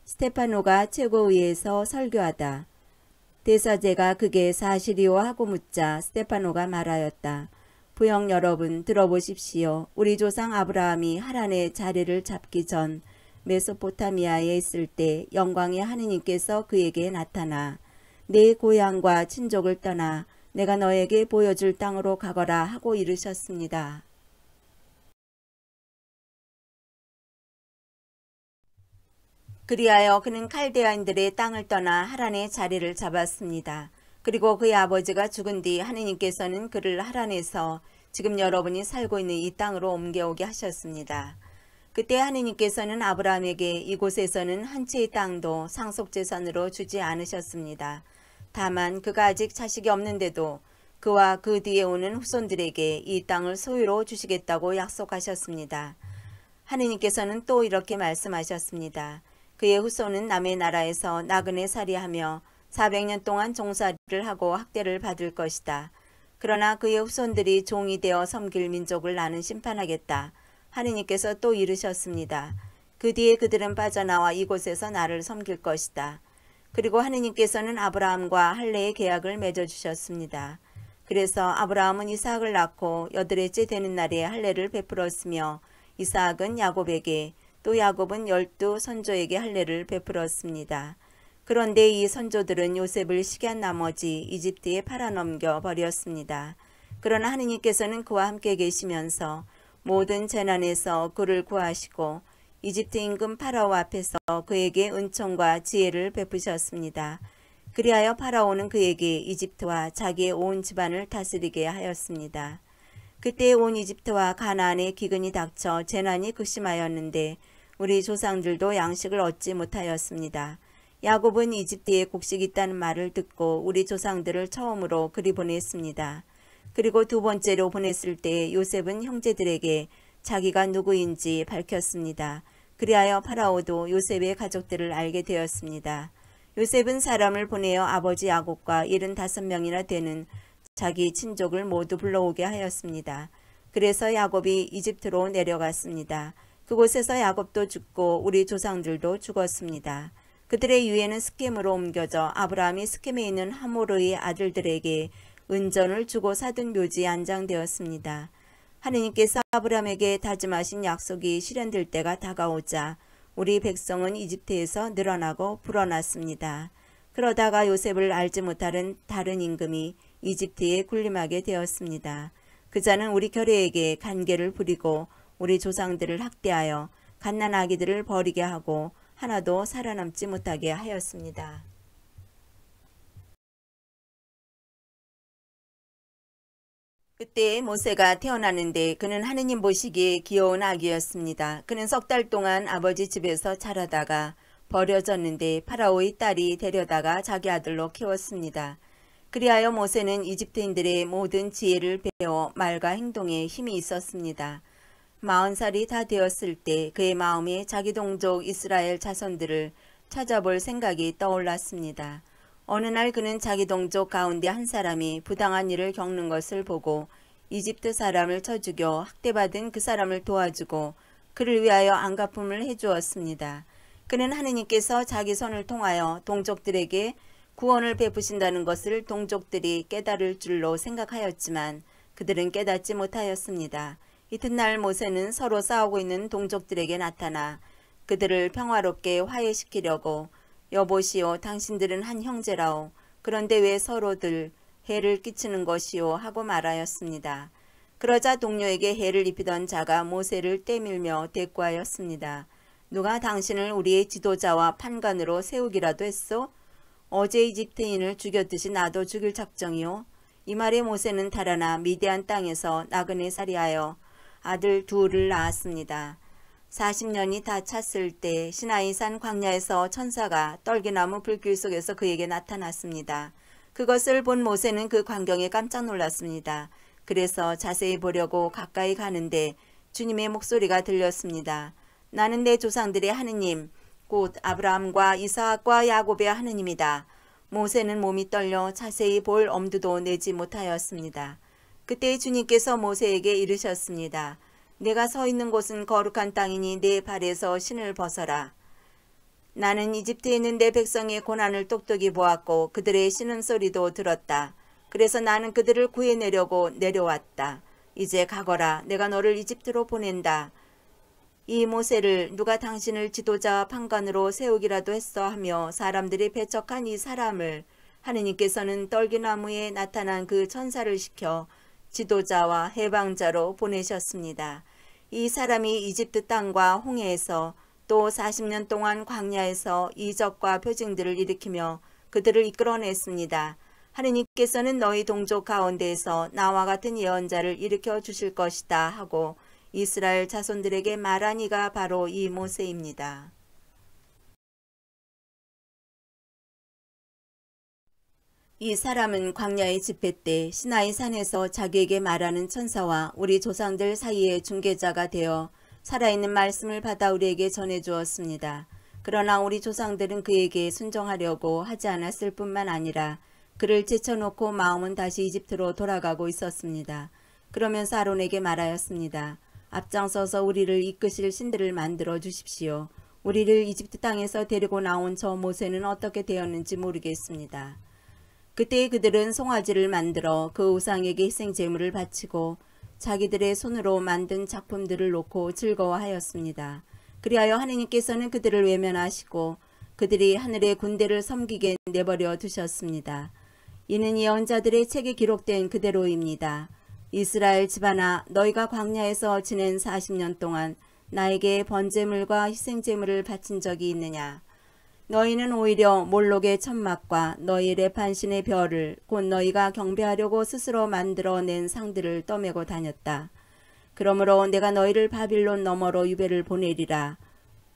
스테파노가 최고의회에서 설교하다. 대사제가 그게 사실이오 하고 묻자 스테파노가 말하였다. 부영 여러분 들어보십시오. 우리 조상 아브라함이 하란의 자리를 잡기 전 메소포타미아에 있을 때 영광의 하느님께서 그에게 나타나 내 고향과 친족을 떠나 내가 너에게 보여줄 땅으로 가거라 하고 이르셨습니다. 그리하여 그는 칼데아인들의 땅을 떠나 하란의 자리를 잡았습니다. 그리고 그의 아버지가 죽은 뒤 하느님께서는 그를 하란에서 지금 여러분이 살고 있는 이 땅으로 옮겨오게 하셨습니다. 그때 하느님께서는 아브라함에게 이곳에서는 한 채의 땅도 상속재산으로 주지 않으셨습니다. 다만 그가 아직 자식이 없는데도 그와 그 뒤에 오는 후손들에게 이 땅을 소유로 주시겠다고 약속하셨습니다. 하느님께서는 또 이렇게 말씀하셨습니다. 그의 후손은 남의 나라에서 나그네 살이하며 400년 동안 종살이를 하고 학대를 받을 것이다. 그러나 그의 후손들이 종이 되어 섬길 민족을 나는 심판하겠다. 하느님께서 또 이르셨습니다. 그 뒤에 그들은 빠져나와 이곳에서 나를 섬길 것이다. 그리고 하느님께서는 아브라함과 할례의 계약을 맺어주셨습니다. 그래서 아브라함은 이삭을 낳고 8일째 되는 날에 할례를 베풀었으며 이삭은 야곱에게 또 야곱은 12 선조에게 할례를 베풀었습니다. 그런데 이 선조들은 요셉을 시기한 나머지 이집트에 팔아넘겨 버렸습니다. 그러나 하느님께서는 그와 함께 계시면서 모든 재난에서 그를 구하시고 이집트 임금 파라오 앞에서 그에게 은총과 지혜를 베푸셨습니다. 그리하여 파라오는 그에게 이집트와 자기의 온 집안을 다스리게 하였습니다. 그때 온 이집트와 가나안에 기근이 닥쳐 재난이 극심하였는데 우리 조상들도 양식을 얻지 못하였습니다. 야곱은 이집트에 곡식이 있다는 말을 듣고 우리 조상들을 처음으로 그리 보냈습니다. 그리고 두 번째로 보냈을 때 요셉은 형제들에게 자기가 누구인지 밝혔습니다. 그리하여 파라오도 요셉의 가족들을 알게 되었습니다. 요셉은 사람을 보내어 아버지 야곱과 75명이나 되는 자기 친족을 모두 불러오게 하였습니다. 그래서 야곱이 이집트로 내려갔습니다. 그곳에서 야곱도 죽고 우리 조상들도 죽었습니다. 그들의 유해는 스켐으로 옮겨져 아브라함이 스켐에 있는 하모르의 아들들에게 은전을 주고 사둔 묘지에 안장되었습니다. 하느님께서 아브라함에게 다짐하신 약속이 실현될 때가 다가오자 우리 백성은 이집트에서 늘어나고 불어났습니다. 그러다가 요셉을 알지 못하는 다른 임금이 이집트에 군림하게 되었습니다. 그자는 우리 결의에게 간계를 부리고 우리 조상들을 학대하여 갓난아기들을 버리게 하고 하나도 살아남지 못하게 하였습니다. 그때 모세가 태어나는데 그는 하느님 보시기에 귀여운 아기였습니다. 그는 3달 동안 아버지 집에서 자라다가 버려졌는데 파라오의 딸이 데려다가 자기 아들로 키웠습니다. 그리하여 모세는 이집트인들의 모든 지혜를 배워 말과 행동에 힘이 있었습니다. 40살이 다 되었을 때 그의 마음에 자기 동족 이스라엘 자손들을 찾아볼 생각이 떠올랐습니다. 어느 날 그는 자기 동족 가운데 한 사람이 부당한 일을 겪는 것을 보고 이집트 사람을 쳐 죽여 학대받은 그 사람을 도와주고 그를 위하여 안갚음을 해주었습니다. 그는 하느님께서 자기 손을 통하여 동족들에게 구원을 베푸신다는 것을 동족들이 깨달을 줄로 생각하였지만 그들은 깨닫지 못하였습니다. 이튿날 모세는 서로 싸우고 있는 동족들에게 나타나 그들을 평화롭게 화해시키려고 여보시오 당신들은 한 형제라오. 그런데 왜 서로들 해를 끼치는 것이오 하고 말하였습니다. 그러자 동료에게 해를 입히던 자가 모세를 떼밀며 대꾸하였습니다. 누가 당신을 우리의 지도자와 판관으로 세우기라도 했소? 어제 이집트인을 죽였듯이 나도 죽일 작정이오. 이 말에 모세는 달아나 미디안 땅에서 나그네 살이하여 아들 둘을 낳았습니다. 40년이 다 찼을 때 시나이산 광야에서 천사가 떨기나무 불길 속에서 그에게 나타났습니다. 그것을 본 모세는 그 광경에 깜짝 놀랐습니다. 그래서 자세히 보려고 가까이 가는데 주님의 목소리가 들렸습니다. 나는 내 조상들의 하느님, 곧 아브라함과 이삭과 야곱의 하느님이다. 모세는 몸이 떨려 자세히 볼 엄두도 내지 못하였습니다. 그때 주님께서 모세에게 이르셨습니다. 내가 서 있는 곳은 거룩한 땅이니 내 발에서 신을 벗어라. 나는 이집트에 있는 내 백성의 고난을 똑똑히 보았고 그들의 신음소리도 들었다. 그래서 나는 그들을 구해내려고 내려왔다. 이제 가거라. 내가 너를 이집트로 보낸다. 이 모세를 누가 당신을 지도자와 판관으로 세우기라도 했어 하며 사람들이 배척한 이 사람을 하느님께서는 떨기나무에 나타난 그 천사를 시켜 지도자와 해방자로 보내셨습니다. 이 사람이 이집트 땅과 홍해에서 또 40년 동안 광야에서 이적과 표징들을 일으키며 그들을 이끌어냈습니다. 하느님께서는 너희 동족 가운데에서 나와 같은 예언자를 일으켜 주실 것이다 하고 이스라엘 자손들에게 말한 이가 바로 이 모세입니다. 이 사람은 광야의 집회 때 시나이 산에서 자기에게 말하는 천사와 우리 조상들 사이의 중개자가 되어 살아있는 말씀을 받아 우리에게 전해주었습니다. 그러나 우리 조상들은 그에게 순종하려고 하지 않았을 뿐만 아니라 그를 제쳐놓고 마음은 다시 이집트로 돌아가고 있었습니다. 그러면서 아론에게 말하였습니다. 앞장서서 우리를 이끄실 신들을 만들어 주십시오. 우리를 이집트 땅에서 데리고 나온 저 모세는 어떻게 되었는지 모르겠습니다. 그때 그들은 송아지를 만들어 그 우상에게 희생제물을 바치고 자기들의 손으로 만든 작품들을 놓고 즐거워하였습니다. 그리하여 하느님께서는 그들을 외면하시고 그들이 하늘의 군대를 섬기게 내버려 두셨습니다. 이는 예언자들의 책에 기록된 그대로입니다. 이스라엘 집안아, 너희가 광야에서 지낸 40년 동안 나에게 번제물과 희생제물을 바친 적이 있느냐? 너희는 오히려 몰록의 천막과 너희 레판신의 별을 곧 너희가 경배하려고 스스로 만들어낸 상들을 떠매고 다녔다. 그러므로 내가 너희를 바빌론 너머로 유배를 보내리라.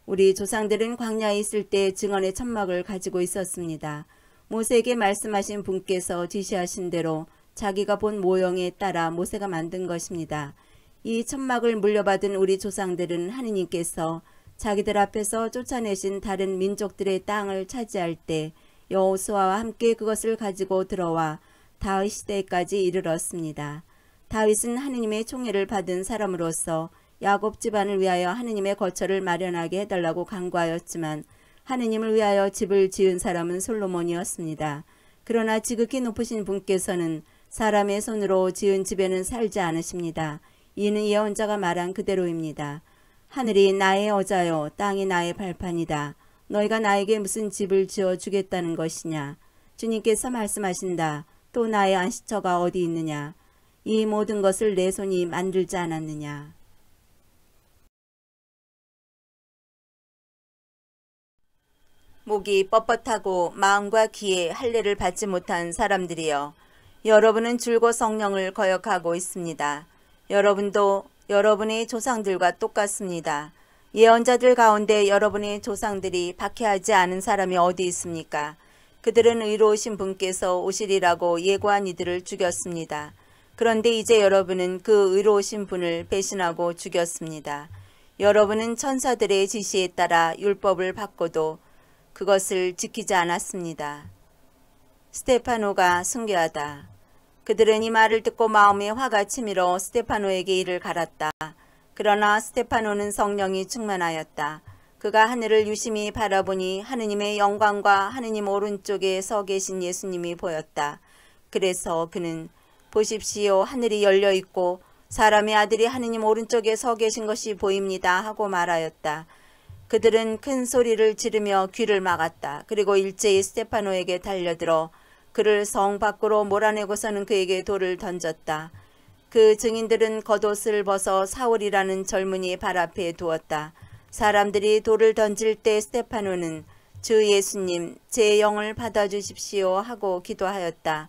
우리 조상들은 광야에 있을 때 증언의 천막을 가지고 있었습니다. 모세에게 말씀하신 분께서 지시하신 대로 자기가 본 모형에 따라 모세가 만든 것입니다. 이 천막을 물려받은 우리 조상들은 하느님께서 자기들 앞에서 쫓아내신 다른 민족들의 땅을 차지할 때 여호수아와 함께 그것을 가지고 들어와 다윗 시대까지 이르렀습니다. 다윗은 하느님의 총애를 받은 사람으로서 야곱 집안을 위하여 하느님의 거처를 마련하게 해달라고 간구하였지만 하느님을 위하여 집을 지은 사람은 솔로몬이었습니다. 그러나 지극히 높으신 분께서는 사람의 손으로 지은 집에는 살지 않으십니다. 이는 예언자가 말한 그대로입니다. 하늘이 나의 어자요 땅이 나의 발판이다. 너희가 나에게 무슨 집을 지어 주겠다는 것이냐. 주님께서 말씀하신다. 또 나의 안식처가 어디 있느냐. 이 모든 것을 내 손이 만들지 않았느냐. 목이 뻣뻣하고 마음과 귀에 할례를 받지 못한 사람들이여, 여러분은 줄곧 성령을 거역하고 있습니다. 여러분도 여러분의 조상들과 똑같습니다. 예언자들 가운데 여러분의 조상들이 박해하지 않은 사람이 어디 있습니까? 그들은 의로우신 분께서 오시리라고 예고한 이들을 죽였습니다. 그런데 이제 여러분은 그 의로우신 분을 배신하고 죽였습니다. 여러분은 천사들의 지시에 따라 율법을 받고도 그것을 지키지 않았습니다. 스테파노가 순교하다. 그들은 이 말을 듣고 마음에 화가 치밀어 스테파노에게 이를 갈았다. 그러나 스테파노는 성령이 충만하였다. 그가 하늘을 유심히 바라보니 하느님의 영광과 하느님 오른쪽에 서 계신 예수님이 보였다. 그래서 그는 보십시오, 하늘이 열려 있고 사람의 아들이 하느님 오른쪽에 서 계신 것이 보입니다 하고 말하였다. 그들은 큰 소리를 지르며 귀를 막았다. 그리고 일제히 스테파노에게 달려들어 그를 성 밖으로 몰아내고서는 그에게 돌을 던졌다. 그 증인들은 겉옷을 벗어 사울이라는 젊은이의 발 앞에 두었다. 사람들이 돌을 던질 때 스테파노는 주 예수님, 제 영을 받아주십시오 하고 기도하였다.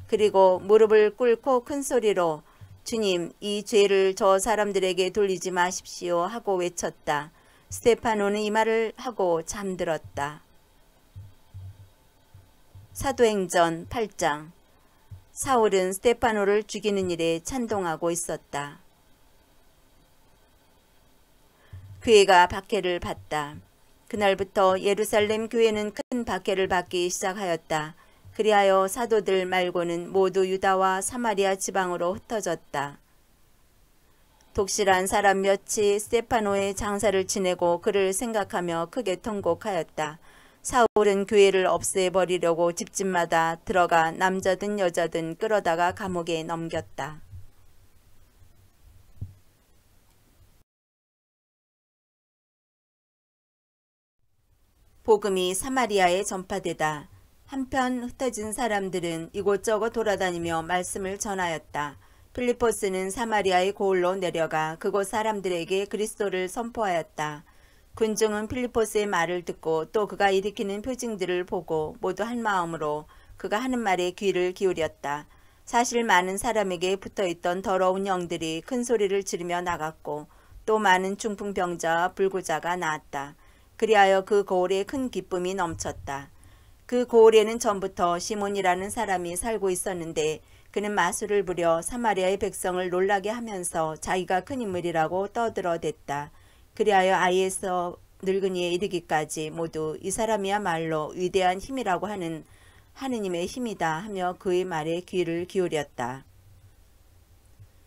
그리고 무릎을 꿇고 큰 소리로 주님, 이 죄를 저 사람들에게 돌리지 마십시오 하고 외쳤다. 스테파노는 이 말을 하고 잠들었다. 사도행전 8장. 사울은 스테파노를 죽이는 일에 찬동하고 있었다. 교회가 박해를 받다. 그날부터 예루살렘 교회는 큰 박해를 받기 시작하였다. 그리하여 사도들 말고는 모두 유다와 사마리아 지방으로 흩어졌다. 독실한 사람 몇이 스테파노의 장사를 지내고 그를 생각하며 크게 통곡하였다. 사울은 교회를 없애버리려고 집집마다 들어가 남자든 여자든 끌어다가 감옥에 넘겼다. 복음이 사마리아에 전파되다. 한편 흩어진 사람들은 이곳저곳 돌아다니며 말씀을 전하였다. 필리포스는 사마리아의 고을로 내려가 그곳 사람들에게 그리스도를 선포하였다. 군중은 필리포스의 말을 듣고 또 그가 일으키는 표징들을 보고 모두 한 마음으로 그가 하는 말에 귀를 기울였다. 사실 많은 사람에게 붙어있던 더러운 영들이 큰 소리를 지르며 나갔고 또 많은 중풍병자와 불구자가 나았다. 그리하여 그 고을에 큰 기쁨이 넘쳤다. 그 고을에는 전부터 시몬이라는 사람이 살고 있었는데 그는 마술을 부려 사마리아의 백성을 놀라게 하면서 자기가 큰 인물이라고 떠들어댔다. 그리하여 아이에서 늙은이에 이르기까지 모두 이 사람이야말로 위대한 힘이라고 하는 하느님의 힘이다 하며 그의 말에 귀를 기울였다.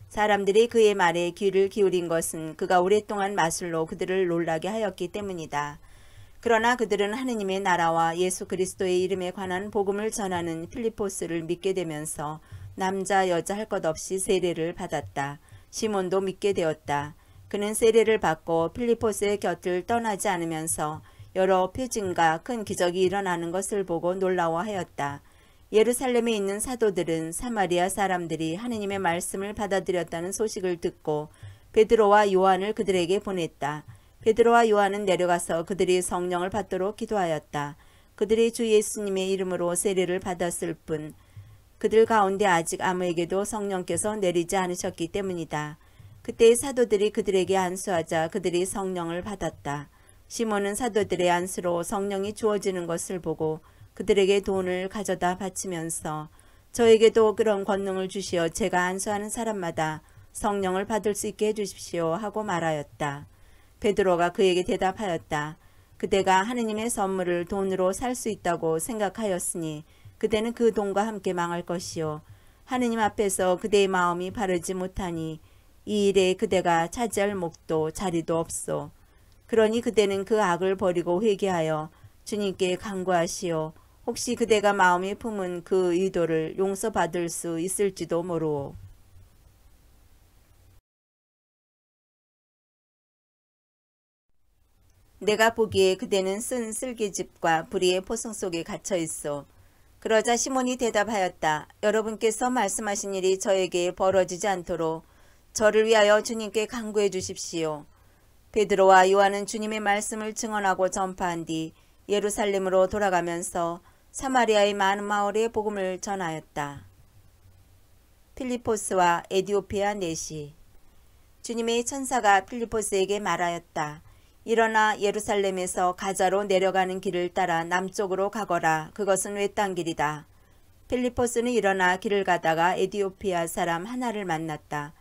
사람들이 그의 말에 귀를 기울인 것은 그가 오랫동안 마술로 그들을 놀라게 하였기 때문이다. 그러나 그들은 하느님의 나라와 예수 그리스도의 이름에 관한 복음을 전하는 필리포스를 믿게 되면서 남자 여자 할 것 없이 세례를 받았다. 시몬도 믿게 되었다. 그는 세례를 받고 필리포스의 곁을 떠나지 않으면서 여러 표징과 큰 기적이 일어나는 것을 보고 놀라워하였다. 예루살렘에 있는 사도들은 사마리아 사람들이 하느님의 말씀을 받아들였다는 소식을 듣고 베드로와 요한을 그들에게 보냈다. 베드로와 요한은 내려가서 그들이 성령을 받도록 기도하였다. 그들이 주 예수님의 이름으로 세례를 받았을 뿐 그들 가운데 아직 아무에게도 성령께서 내리지 않으셨기 때문이다. 그때 사도들이 그들에게 안수하자 그들이 성령을 받았다. 시몬은 사도들의 안수로 성령이 주어지는 것을 보고 그들에게 돈을 가져다 바치면서 저에게도 그런 권능을 주시어 제가 안수하는 사람마다 성령을 받을 수 있게 해주십시오 하고 말하였다. 베드로가 그에게 대답하였다. 그대가 하느님의 선물을 돈으로 살 수 있다고 생각하였으니 그대는 그 돈과 함께 망할 것이요. 하느님 앞에서 그대의 마음이 바르지 못하니 이 일에 그대가 차지할 몫도 자리도 없소. 그러니 그대는 그 악을 버리고 회개하여 주님께 간구하시오. 혹시 그대가 마음에 품은 그 의도를 용서받을 수 있을지도 모르오. 내가 보기에 그대는 쓴 쓸개집과 불의의 포승 속에 갇혀 있어. 그러자 시몬이 대답하였다. 여러분께서 말씀하신 일이 저에게 벌어지지 않도록 저를 위하여 주님께 간구해 주십시오. 베드로와 요한은 주님의 말씀을 증언하고 전파한 뒤 예루살렘으로 돌아가면서 사마리아의 많은 마을에 복음을 전하였다. 필리포스와 에디오피아 내시. 주님의 천사가 필리포스에게 말하였다. 일어나 예루살렘에서 가자로 내려가는 길을 따라 남쪽으로 가거라. 그것은 외딴 길이다. 필리포스는 일어나 길을 가다가 에디오피아 사람 하나를 만났다.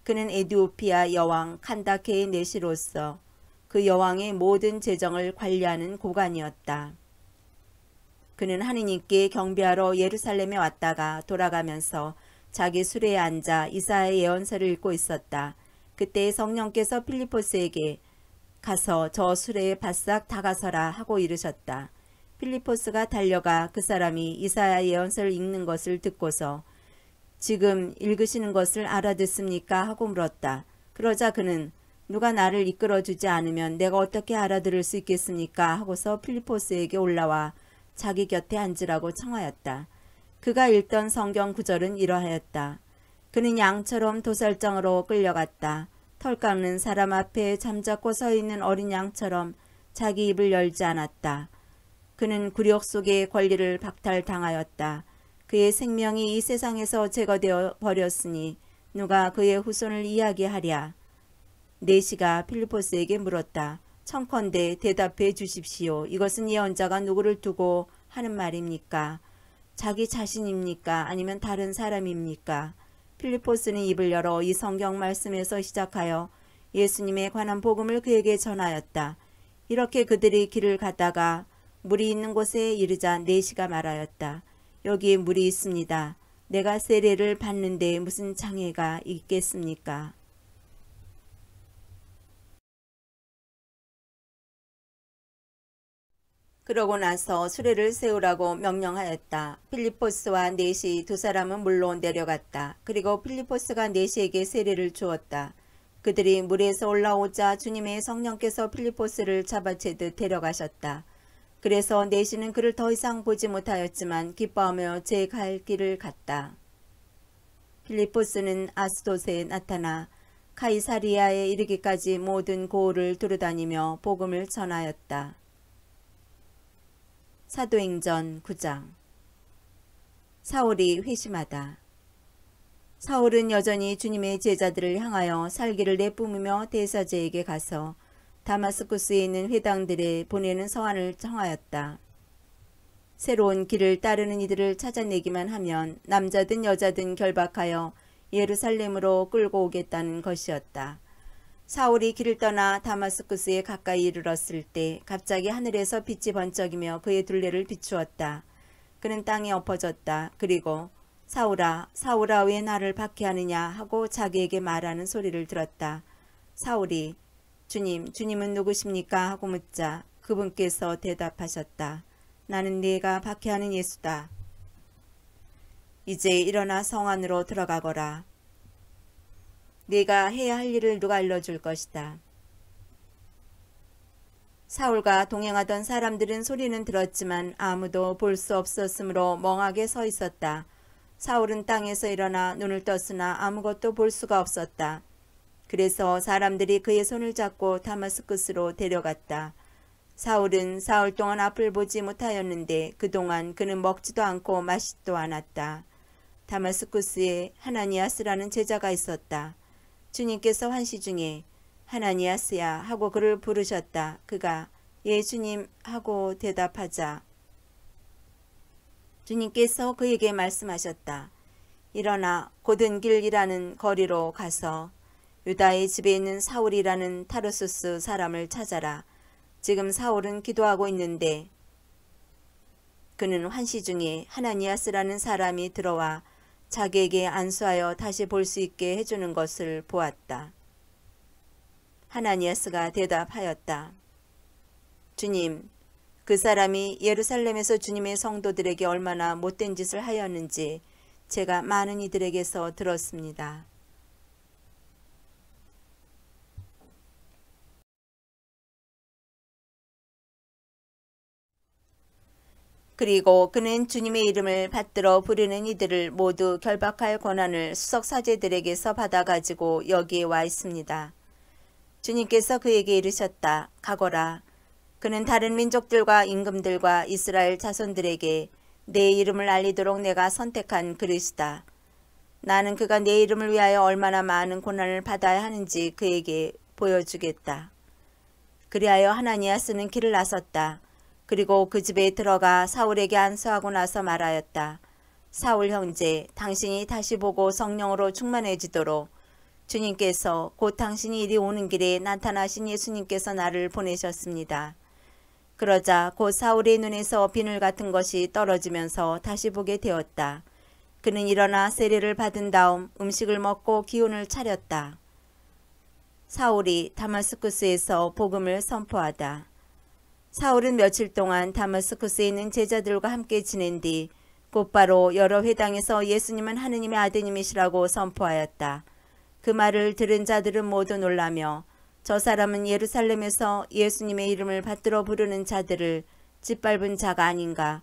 그는 에디오피아 여왕 칸다케의 내시로서 그 여왕의 모든 재정을 관리하는 고관이었다. 그는 하느님께 경배하러 예루살렘에 왔다가 돌아가면서 자기 수레에 앉아 이사야의 예언서를 읽고 있었다. 그때 성령께서 필리포스에게 가서 저 수레에 바싹 다가서라 하고 이르셨다. 필리포스가 달려가 그 사람이 이사야 예언서를 읽는 것을 듣고서 지금 읽으시는 것을 알아듣습니까? 하고 물었다. 그러자 그는 누가 나를 이끌어주지 않으면 내가 어떻게 알아들을 수 있겠습니까? 하고서 필리포스에게 올라와 자기 곁에 앉으라고 청하였다. 그가 읽던 성경 구절은 이러하였다. 그는 양처럼 도살장으로 끌려갔다. 털 깎는 사람 앞에 잠자코 서 있는 어린 양처럼 자기 입을 열지 않았다. 그는 굴욕 속에 권리를 박탈당하였다. 그의 생명이 이 세상에서 제거되어 버렸으니 누가 그의 후손을 이야기하랴. 내시가 필리포스에게 물었다. 청컨대 대답해 주십시오. 이것은 예언자가 누구를 두고 하는 말입니까? 자기 자신입니까? 아니면 다른 사람입니까? 필리포스는 입을 열어 이 성경 말씀에서 시작하여 예수님에 관한 복음을 그에게 전하였다. 이렇게 그들이 길을 가다가 물이 있는 곳에 이르자 내시가 말하였다. 여기에 물이 있습니다. 내가 세례를 받는데 무슨 장애가 있겠습니까? 그러고 나서 수레를 세우라고 명령하였다. 필리포스와 내시 두 사람은 물로 내려갔다. 그리고 필리포스가 내시에게 세례를 주었다. 그들이 물에서 올라오자 주님의 성령께서 필리포스를 잡아채듯 데려가셨다. 그래서 내시는 그를 더 이상 보지 못하였지만 기뻐하며 제 갈 길을 갔다. 필리포스는 아스도스에 나타나 카이사리아에 이르기까지 모든 고을을 두루다니며 복음을 전하였다. 사도행전 9장. 사울이 회심하다. 사울은 여전히 주님의 제자들을 향하여 살기를 내뿜으며 대사제에게 가서 다마스쿠스에 있는 회당들에 보내는 서한을 청하였다. 새로운 길을 따르는 이들을 찾아내기만 하면 남자든 여자든 결박하여 예루살렘으로 끌고 오겠다는 것이었다. 사울이 길을 떠나 다마스쿠스에 가까이 이르렀을 때 갑자기 하늘에서 빛이 번쩍이며 그의 둘레를 비추었다. 그는 땅에 엎어졌다. 그리고 사울아, 사울아, 왜 나를 박해하느냐 하고 자기에게 말하는 소리를 들었다. 사울이 주님, 주님은 누구십니까? 하고 묻자 그분께서 대답하셨다. 나는 네가 박해하는 예수다. 이제 일어나 성 안으로 들어가거라. 네가 해야 할 일을 누가 알려줄 것이다. 사울과 동행하던 사람들은 소리는 들었지만 아무도 볼 수 없었으므로 멍하게 서 있었다. 사울은 땅에서 일어나 눈을 떴으나 아무것도 볼 수가 없었다. 그래서 사람들이 그의 손을 잡고 다마스쿠스로 데려갔다. 사울은 사흘 동안 앞을 보지 못하였는데 그동안 그는 먹지도 않고 마시지도 않았다. 다마스쿠스에 하나니아스라는 제자가 있었다. 주님께서 환시 중에 하나니아스야 하고 그를 부르셨다. 그가 예 주님 하고 대답하자 주님께서 그에게 말씀하셨다. 일어나 곧은 길이라는 거리로 가서 유다의 집에 있는 사울이라는 타르수스 사람을 찾아라. 지금 사울은 기도하고 있는데 그는 환시 중에 하나니아스라는 사람이 들어와 자기에게 안수하여 다시 볼 수 있게 해주는 것을 보았다. 하나니아스가 대답하였다. 주님, 그 사람이 예루살렘에서 주님의 성도들에게 얼마나 못된 짓을 하였는지 제가 많은 이들에게서 들었습니다. 그리고 그는 주님의 이름을 받들어 부르는 이들을 모두 결박할 권한을 수석사제들에게서 받아가지고 여기에 와 있습니다. 주님께서 그에게 이르셨다. 가거라. 그는 다른 민족들과 임금들과 이스라엘 자손들에게 내 이름을 알리도록 내가 선택한 그릇이다. 나는 그가 내 이름을 위하여 얼마나 많은 고난을 받아야 하는지 그에게 보여주겠다. 그리하여 하나니아스는 길을 나섰다. 그리고 그 집에 들어가 사울에게 안수하고 나서 말하였다. 사울 형제, 당신이 다시 보고 성령으로 충만해지도록 주님께서 곧 당신이 이리 오는 길에 나타나신 예수님께서 나를 보내셨습니다. 그러자 곧 사울의 눈에서 비늘 같은 것이 떨어지면서 다시 보게 되었다. 그는 일어나 세례를 받은 다음 음식을 먹고 기운을 차렸다. 사울이 다마스쿠스에서 복음을 선포하다. 사울은 며칠 동안 다마스쿠스에 있는 제자들과 함께 지낸 뒤 곧바로 여러 회당에서 예수님은 하느님의 아드님이시라고 선포하였다. 그 말을 들은 자들은 모두 놀라며 저 사람은 예루살렘에서 예수님의 이름을 받들어 부르는 자들을 짓밟은 자가 아닌가.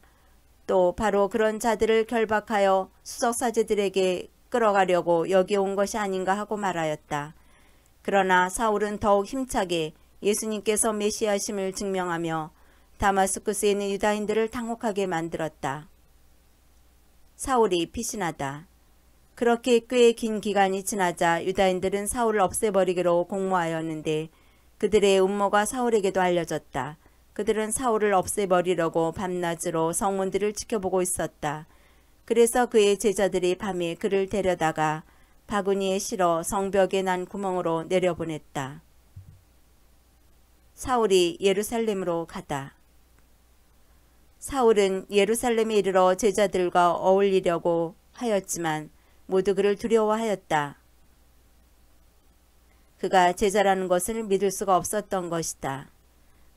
또 바로 그런 자들을 결박하여 수석사제들에게 끌어가려고 여기 온 것이 아닌가 하고 말하였다. 그러나 사울은 더욱 힘차게 예수님께서 메시아심을 증명하며 다마스쿠스에 있는 유다인들을 당혹하게 만들었다. 사울이 피신하다. 그렇게 꽤 긴 기간이 지나자 유다인들은 사울을 없애버리기로 공모하였는데 그들의 음모가 사울에게도 알려졌다. 그들은 사울을 없애버리려고 밤낮으로 성문들을 지켜보고 있었다. 그래서 그의 제자들이 밤에 그를 데려다가 바구니에 실어 성벽에 난 구멍으로 내려보냈다. 사울이 예루살렘으로 가다. 사울은 예루살렘에 이르러 제자들과 어울리려고 하였지만 모두 그를 두려워하였다. 그가 제자라는 것을 믿을 수가 없었던 것이다.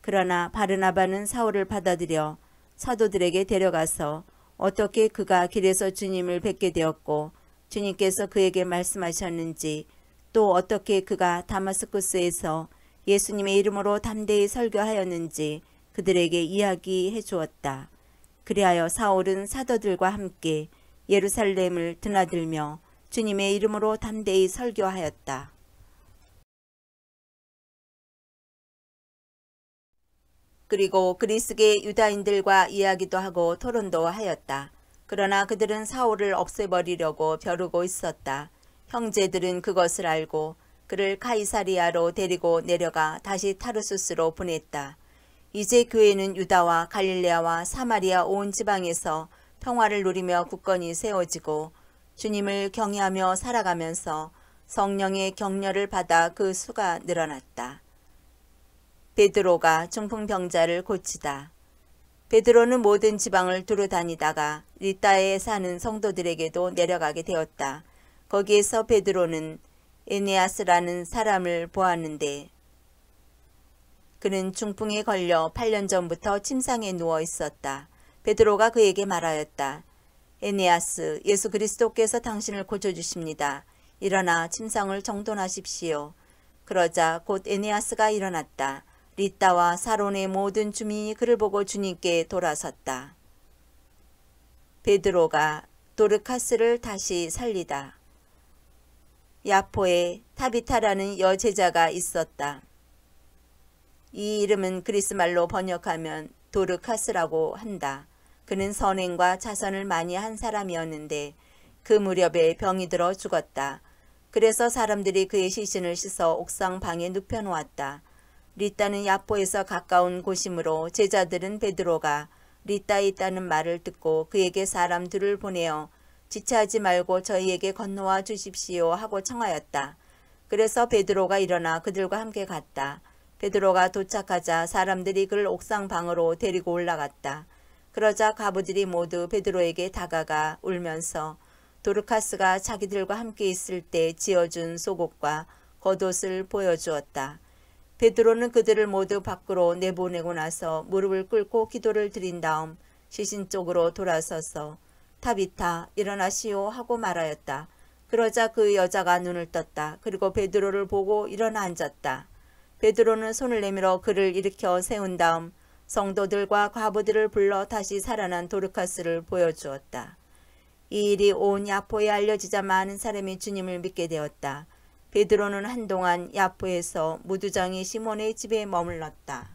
그러나 바르나바는 사울을 받아들여 사도들에게 데려가서 어떻게 그가 길에서 주님을 뵙게 되었고 주님께서 그에게 말씀하셨는지 또 어떻게 그가 다마스쿠스에서 예수님의 이름으로 담대히 설교하였는지 그들에게 이야기해 주었다. 그리하여 사울은 사도들과 함께 예루살렘을 드나들며 주님의 이름으로 담대히 설교하였다. 그리고 그리스계 유다인들과 이야기도 하고 토론도 하였다. 그러나 그들은 사울을 없애버리려고 벼르고 있었다. 형제들은 그것을 알고 그를 카이사리아로 데리고 내려가 다시 타르수스로 보냈다. 이제 교회는 유다와 갈릴레아와 사마리아 온 지방에서 평화를 누리며 굳건히 세워지고 주님을 경외하며 살아가면서 성령의 격려를 받아 그 수가 늘어났다. 베드로가 중풍병자를 고치다. 베드로는 모든 지방을 두루 다니다가 리따에 사는 성도들에게도 내려가게 되었다. 거기에서 베드로는 에네아스라는 사람을 보았는데 그는 중풍에 걸려 8년 전부터 침상에 누워 있었다. 베드로가 그에게 말하였다. 에네아스, 예수 그리스도께서 당신을 고쳐주십니다. 일어나 침상을 정돈하십시오. 그러자 곧 에네아스가 일어났다. 리따와 사론의 모든 주민이 그를 보고 주님께 돌아섰다. 베드로가 도르카스를 다시 살리다. 야포에 타비타라는 여제자가 있었다. 이 이름은 그리스말로 번역하면 도르카스라고 한다. 그는 선행과 자선을 많이 한 사람이었는데 그 무렵에 병이 들어 죽었다. 그래서 사람들이 그의 시신을 씻어 옥상 방에 눕혀놓았다. 리따는 야포에서 가까운 곳이므로 제자들은 베드로가 리따에 있다는 말을 듣고 그에게 사람 둘을 보내어 지체하지 말고 저희에게 건너와 주십시오 하고 청하였다. 그래서 베드로가 일어나 그들과 함께 갔다. 베드로가 도착하자 사람들이 그를 옥상 방으로 데리고 올라갔다. 그러자 과부들이 모두 베드로에게 다가가 울면서 도르카스가 자기들과 함께 있을 때 지어준 속옷과 겉옷을 보여주었다. 베드로는 그들을 모두 밖으로 내보내고 나서 무릎을 꿇고 기도를 드린 다음 시신 쪽으로 돌아서서 타비타 일어나시오 하고 말하였다. 그러자 그 여자가 눈을 떴다. 그리고 베드로를 보고 일어나 앉았다. 베드로는 손을 내밀어 그를 일으켜 세운 다음 성도들과 과부들을 불러 다시 살아난 도르카스를 보여주었다. 이 일이 온 야포에 알려지자 많은 사람이 주님을 믿게 되었다. 베드로는 한동안 야포에서 무두장이 시몬의 집에 머물렀다.